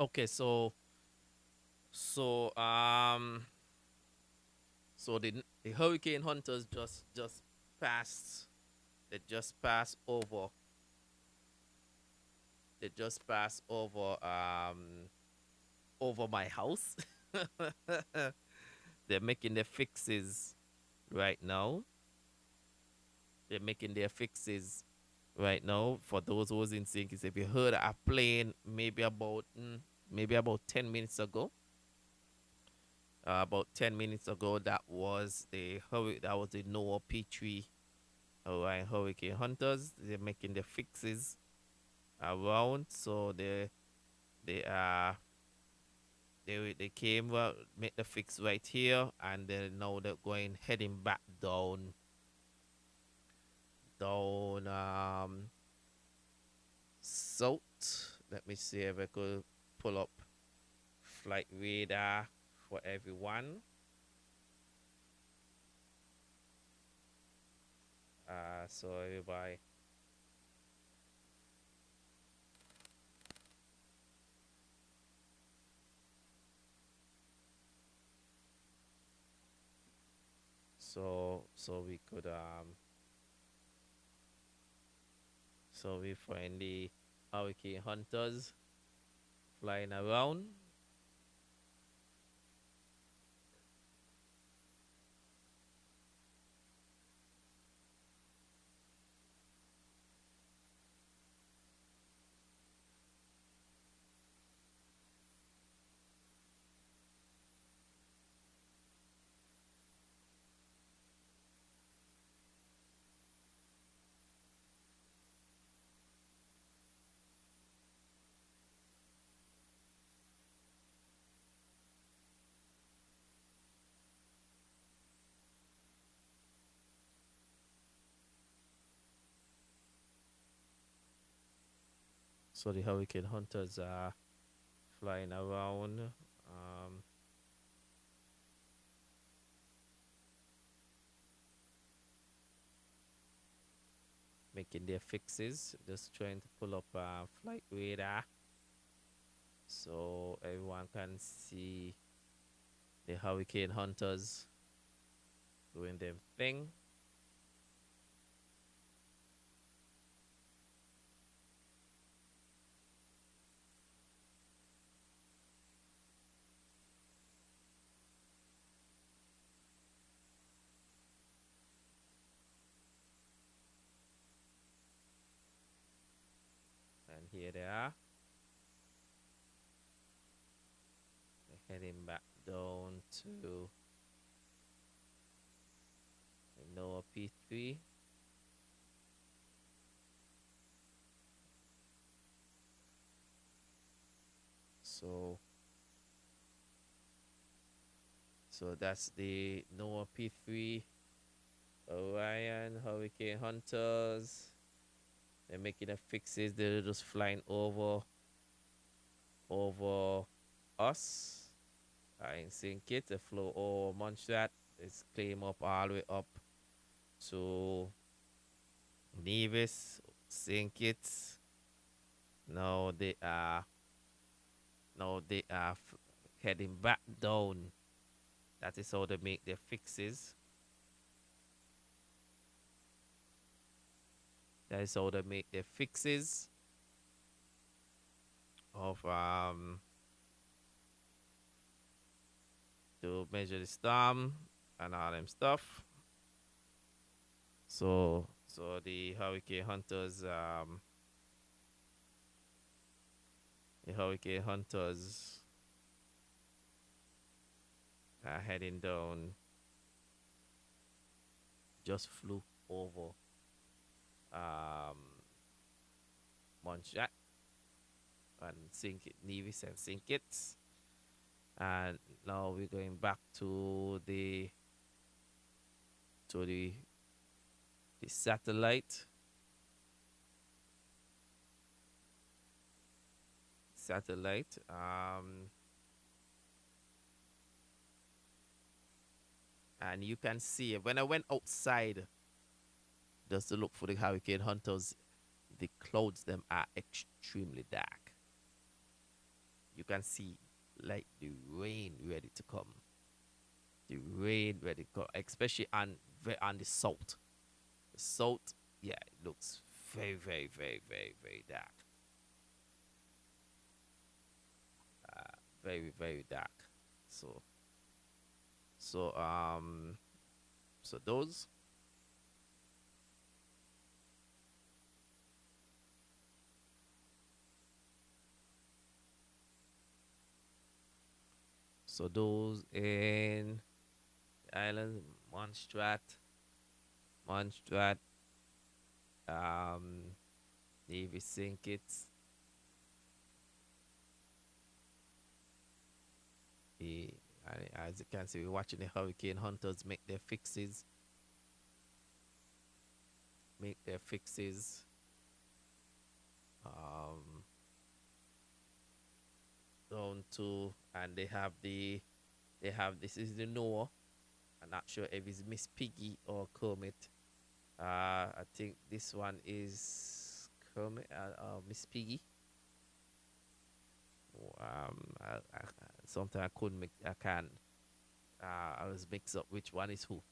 Okay, so um so the hurricane hunters just passed. They just passed over. They just passed over my house. They're making their fixes right now. They're making their fixes right now. For those who was in sync, if you heard a plane maybe about 10 minutes ago. About 10 minutes ago, that was the Noah P3 Orion Hurricane Hunters. They're making the fixes around, so they are they came make the fix right here, and then now they're going heading back down south. Let me see if I could pull up flight radar for everyone. So everybody. So we could so we find the hurricane hunters flying around. So the hurricane hunters are flying around, making their fixes. Just trying to pull up flight radar so everyone can see the hurricane hunters doing their thing. And here they are. They're heading back down to Noah P3. So so that's the Noah P3 Orion Hurricane Hunters. They're making the fixes. They're just flying over us. I ain't seeing it. The flow over Montserrat is claim up all the way up to Nevis, St. Kitts. Now they are heading back down. That is how they make their fixes. That is how they make their fixes of to measure the storm and all them stuff. So the hurricane hunters are heading down. Just flew over um Montserrat and Nevis and St. Kitts. And now we're going back to to the the satellite. Satellite. And you can see when I went outside just to look for the hurricane hunters, the clouds them are extremely dark. you can see like the rain ready to come. The rain ready to come, especially on the south. The south, yeah, it looks very, very, very, very, very dark. Very, very dark. So, so um, so those. So those in the island, Montserrat, Montserrat, um, Navy St. Kitts, the, as you can see, we're watching the hurricane hunters make their fixes. Um, Down to, and they have this is the Noah. I'm not sure if it's Miss Piggy or Kermit. I think this one is Kermit, Miss Piggy. Sometimes I couldn't make, I can't, I was mixed up which one is who,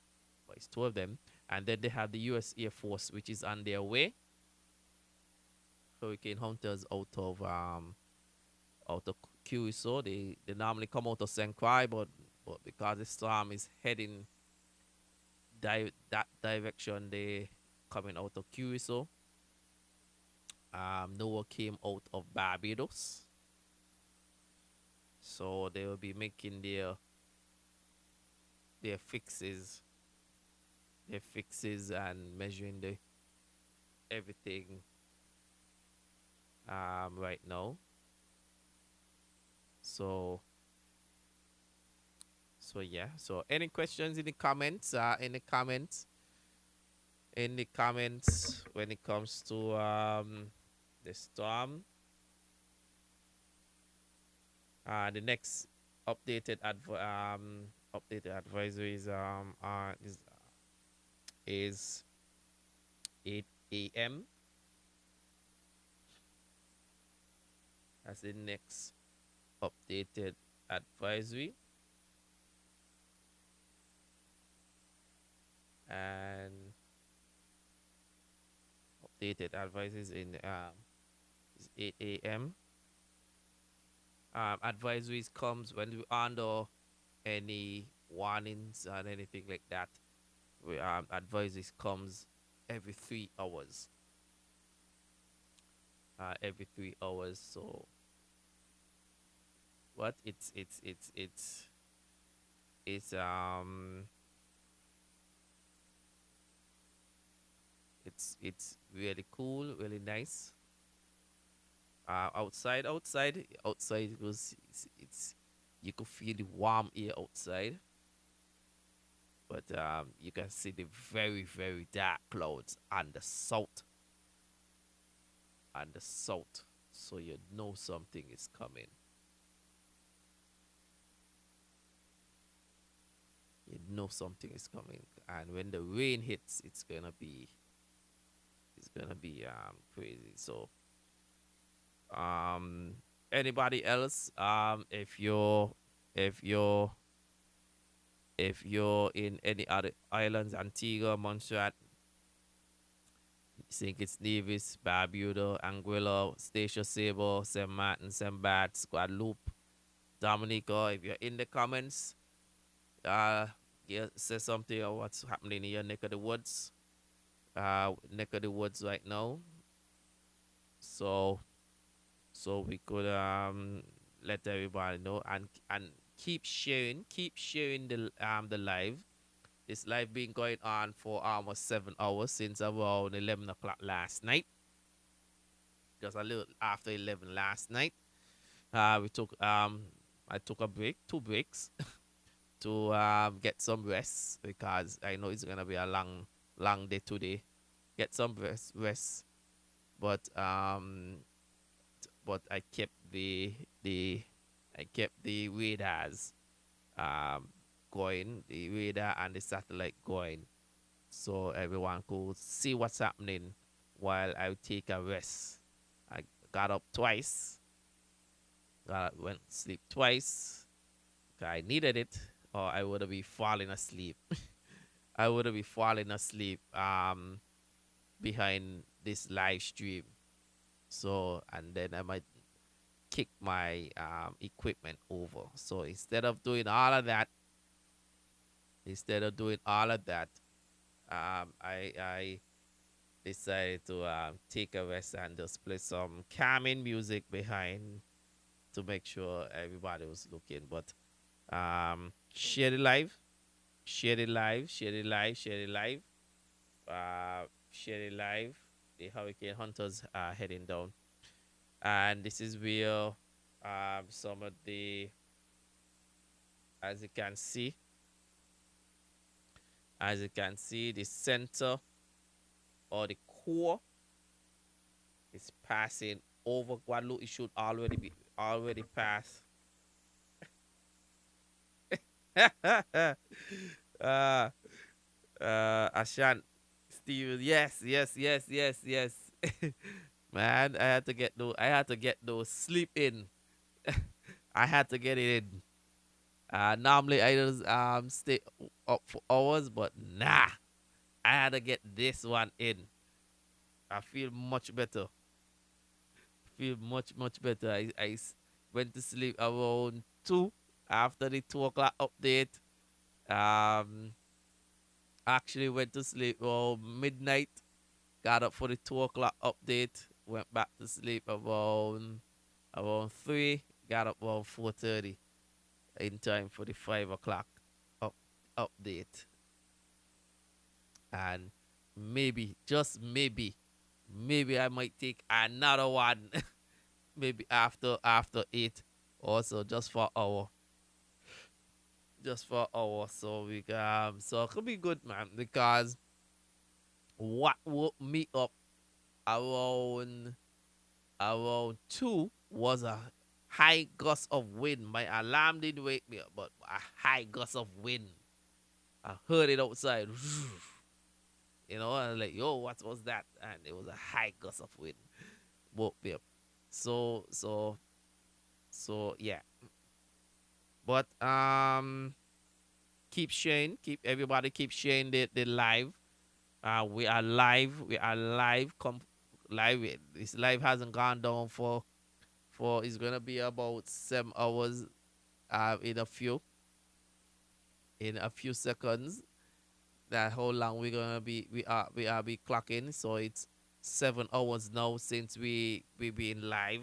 but it's two of them. And then they have the U.S. Air Force, which is on their way. Hurricane hunters out of QSO. They normally come out of St. Croix, but because the storm is heading that direction, they coming out of QSO. Noah came out of Barbados, so they will be making their fixes, and measuring the everything right now. So yeah. So any questions in the comments? In the comments when it comes to the storm. The next updated advisories is 8 a.m. That's the next updated advisory. And updated advisories is 8 a.m. Advisories comes when we under any warnings and anything like that. We advisories comes every 3 hours. Every 3 hours. So what it's it's really cool, really nice. Outside was it's you could feel the warm air outside, but you can see the very, very dark clouds on the south, so you know something is coming. You know something is coming, and when the rain hits, it's gonna be crazy. So um anybody else, if you're if you're in any other islands, Antigua, Montserrat, St. Kitts, Nevis, Barbuda, Anguilla, Statia, Sable, St. Martin, St. Barts, Guadeloupe, Dominica, if you're in the comments, uh yeah, say something of what's happening in your neck of the woods. Neck of the woods right now. So we could let everybody know, and keep sharing the live. This live been going on for almost 7 hours since around 11 o'clock last night. Just a little after 11 last night. We took I took a break, 2 breaks, to get some rest because I know it's gonna be a long day today. Get some rest, but I kept the I kept the radars um going, the radar and the satellite going, so everyone could see what's happening while I take a rest. I got up twice. Went to sleep twice. I needed it, or I would have been falling asleep. I would have been falling asleep behind this live stream. So and then I might kick my equipment over. So instead of doing all of that, I decided to take a rest and just play some calming music behind to make sure everybody was looking. But share the live, share the live, share the live, share the live, share the live. The Hurricane Hunters are heading down, and this is where some of the, as you can see, the center or the core is passing over Guadalupe. It should already pass. uh, Ashan, Steven, yes, yes, yes, yes, yes. Man, I had to get those sleep in. I had to get it in. Normally I just stay up for hours, but nah, I had to get this one in. I feel much better. Feel much better. Went to sleep around 2 after the 2 o'clock update. Um, actually went to sleep around midnight. Got up for the 2 o'clock update. Went back to sleep around 3. Got up around 4:30 in time for the 5 o'clock up, update. And maybe, just maybe I might take another one. Maybe after 8, also just for hour. Just for hour. So it could be good, man, because what woke me up around 2 was a high gust of wind. My alarm didn't wake me up, but a high gust of wind. I heard it outside. I was like, yo, what was that? And it was a high gust of wind. Woke me up. So yeah. But keep sharing the live. We are live. We are live. Come live. This live hasn't gone down for it's gonna be about 7 hours. In a few seconds. That how long we're gonna be we are be clocking. So it's 7 hours now since we been live.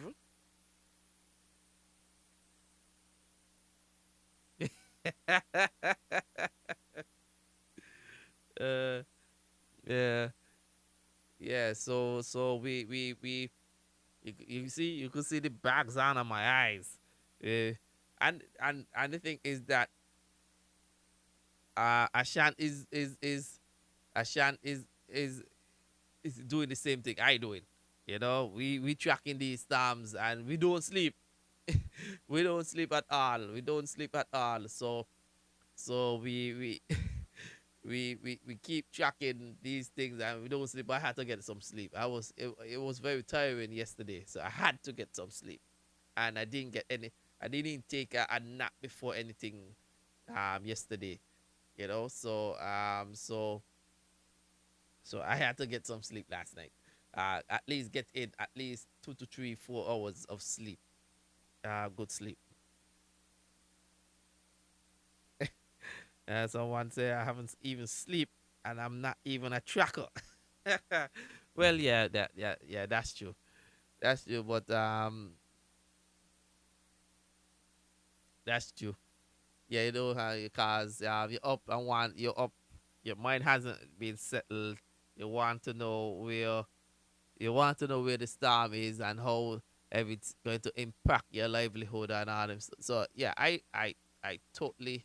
uh, yeah, yeah. So you could see the bags on my eyes. Uh, and the thing is that Ashan Ashan is doing the same thing I doing. We tracking these storms and we don't sleep. We don't sleep at all. We don't sleep at all. So we we keep tracking these things and we don't sleep. I had to get some sleep. It was very tiring yesterday, so I had to get some sleep, and I didn't get any. I didn't take a nap before anything yesterday. So I had to get some sleep last night. At least get in at least 2 to 3, 4 hours of sleep. Good sleep. Someone say I haven't even sleep and I'm not even a tracker. Well, yeah, that's true. That's true, but that's true. Yeah, because you're up, your mind hasn't been settled. You want to know where the storm is and how if it's going to impact your livelihood and all them. So yeah, I totally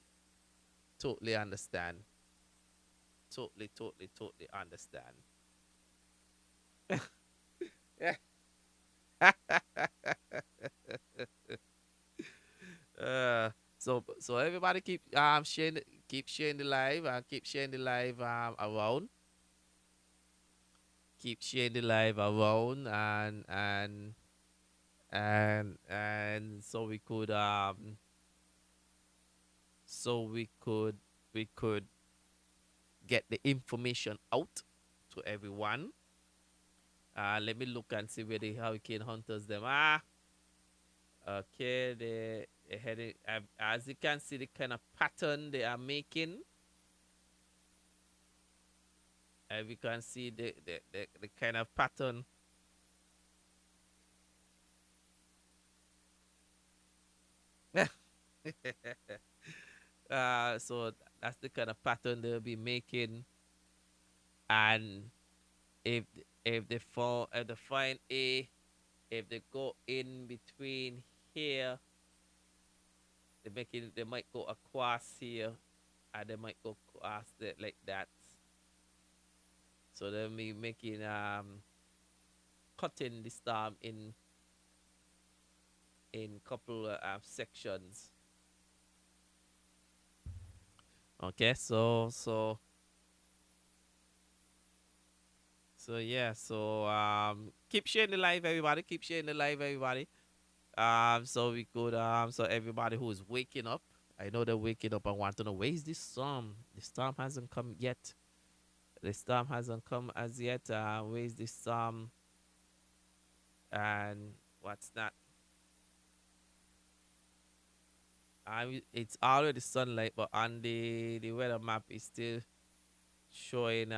understand. Totally understand. Yeah. uh, so everybody keep sharing the live and keep sharing the live around. Keep sharing the live around, and so we could get the information out to everyone. Let me look and see where the hurricane hunters them are. Okay, they heading, as you can see the kind of pattern they are making. As you can see the kind of pattern. So that's the kind of pattern they'll be making. And if if they find a if they go in between here, they might go across here, and they might go across it like that. So they'll be making cutting the storm in couple of sections. Okay, so yeah, so keep sharing the live, everybody. Keep sharing the live, everybody. So we could so everybody who is waking up, I know they're waking up and want to know where is this storm? The storm hasn't come yet. The storm hasn't come as yet. Where is this storm? And what's that? It's already sunlight, but on the weather map is still showing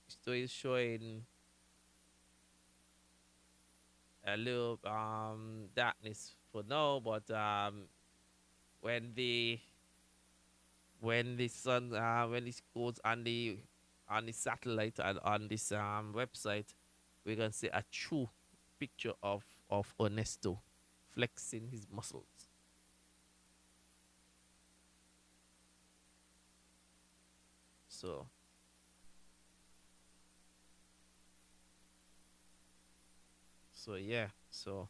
still showing a little darkness for now, but when the when the sun when it goes on the satellite and on this website, we're gonna see a true picture of Ernesto flexing his muscles. So yeah, so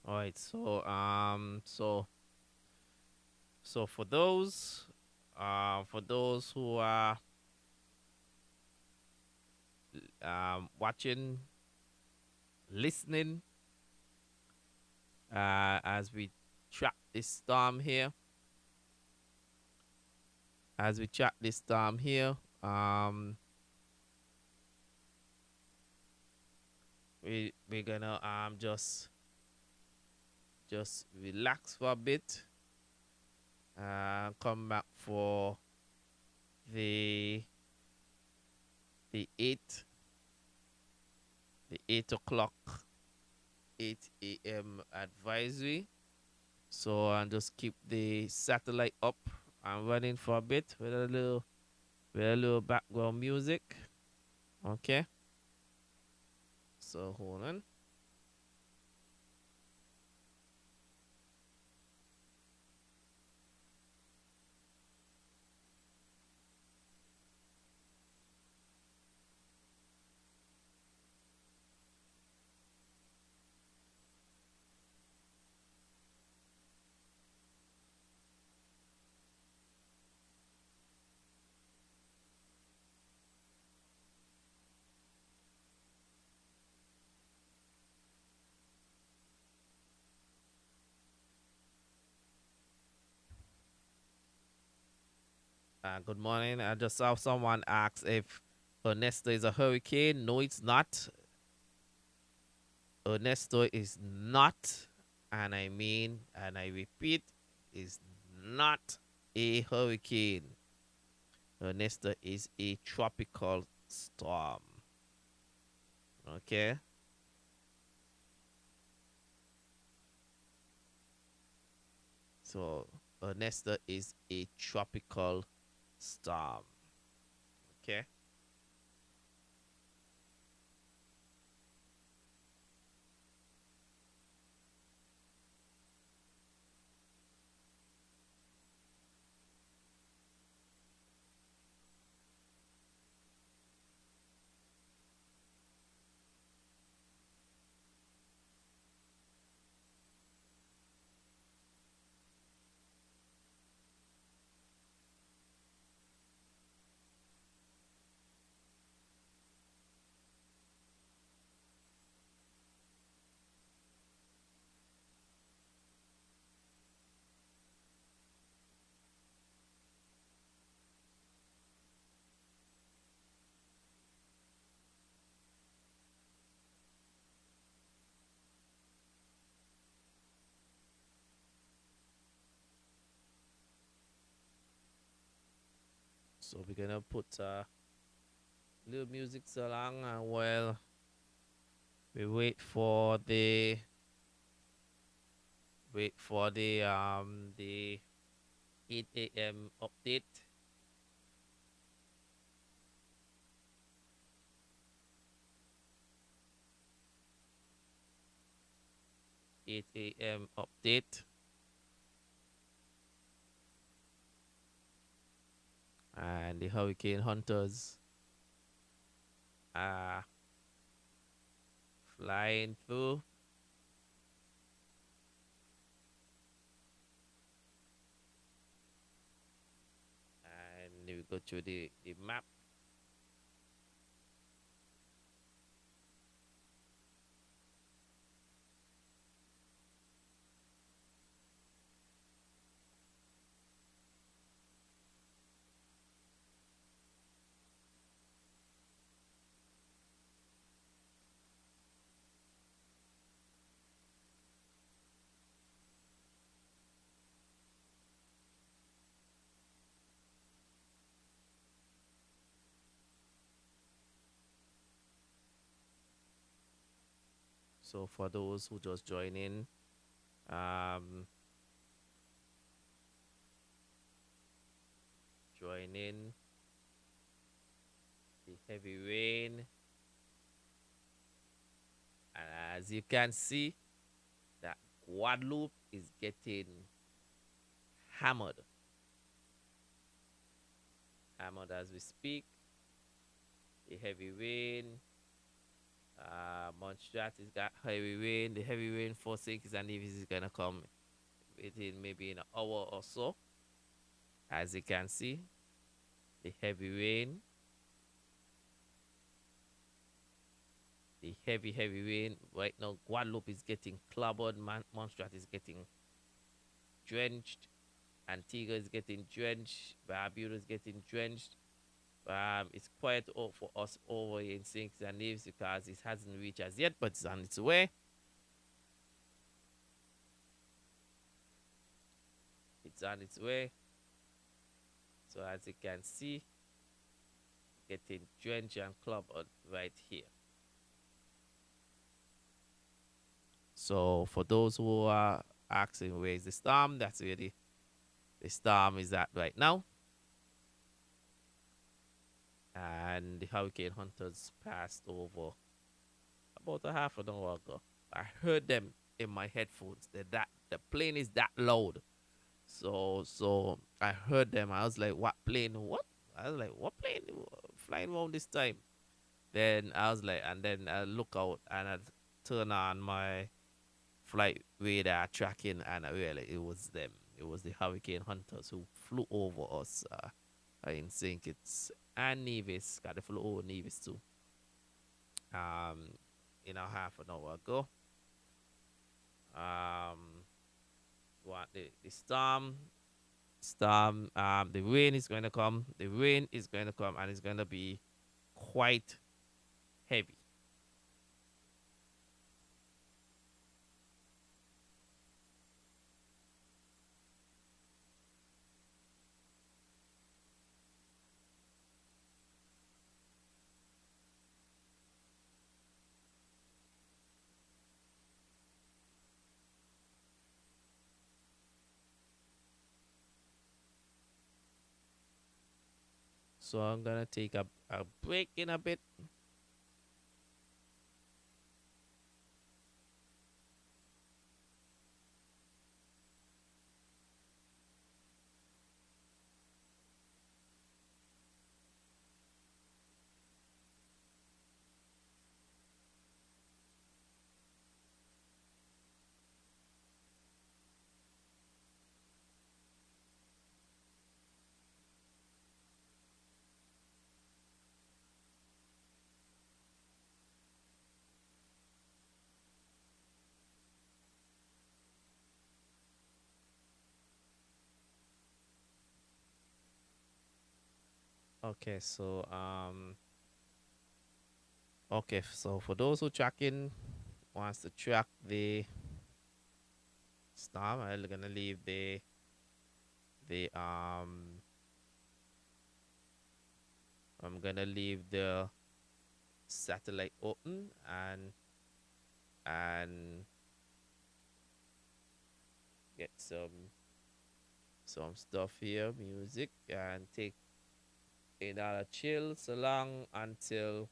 all right, so for those who are watching, listening, as we track this storm here, as we track this storm here, we're gonna just relax for a bit, come back for the the 8 the 8 o'clock 8 a.m. advisory. So and just keep the satellite up and running for a bit with a little background music. Okay. So hold on. Good morning. I just saw someone ask if Ernesto is a hurricane. No, it's not. Ernesto is not, and I mean, and I repeat, is not a hurricane. Ernesto is a tropical storm. Okay. So Ernesto is a tropical storm. Okay. So we're gonna put little music along while we wait for the 8 a.m. update. 8 a.m. update. And the hurricane hunters are flying through. And we go to the map. So for those who just join in, um, join in the heavy rain. And as you can see, that Guadeloupe is getting hammered. Hammered as we speak. The heavy rain. Montserrat has got heavy rain. The heavy rain for St. Kitts and Nevis is gonna come within maybe an hour or so. As you can see, the heavy rain. The heavy rain. Right now, Guadeloupe is getting clobbered. Montserrat is getting drenched. Antigua is getting drenched. Barbuda is getting drenched. It's quiet for us over in St. Kitts and Nevis because it hasn't reached as yet, but it's on its way. It's on its way. So as you can see, getting drenched and clobbered right here. So for those who are asking where's the storm, that's where the storm is at right now. And the hurricane hunters passed over about a half an hour ago. I heard them in my headphones. That the plane is that loud. So I heard them. I was like, what plane? What? I was like, what plane flying around this time? Then I was like, and then I look out and I turn on my flight radar tracking, and I realized it was them. It was the hurricane hunters who flew over us in St. Kitts and Nevis. Got to flew over Nevis too. Um, half an hour ago. What the storm, the rain is going to come. The rain is going to come, and it's going to be quite heavy. So I'm gonna take a break in a bit. Okay, so for those who tracking wants to track the storm, I'm gonna leave the I'm gonna leave the satellite open and get some stuff here, music, and take another chill so long until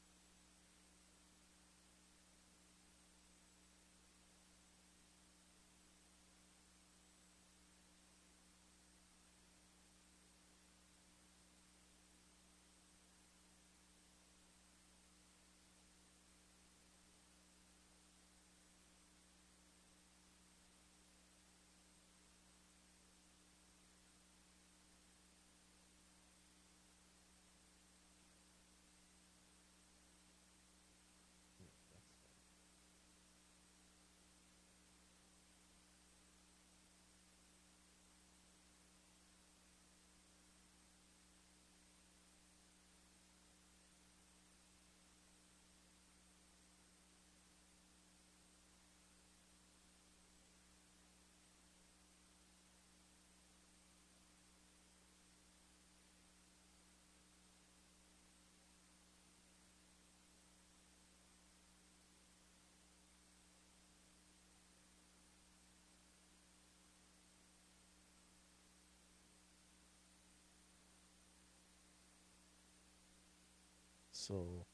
so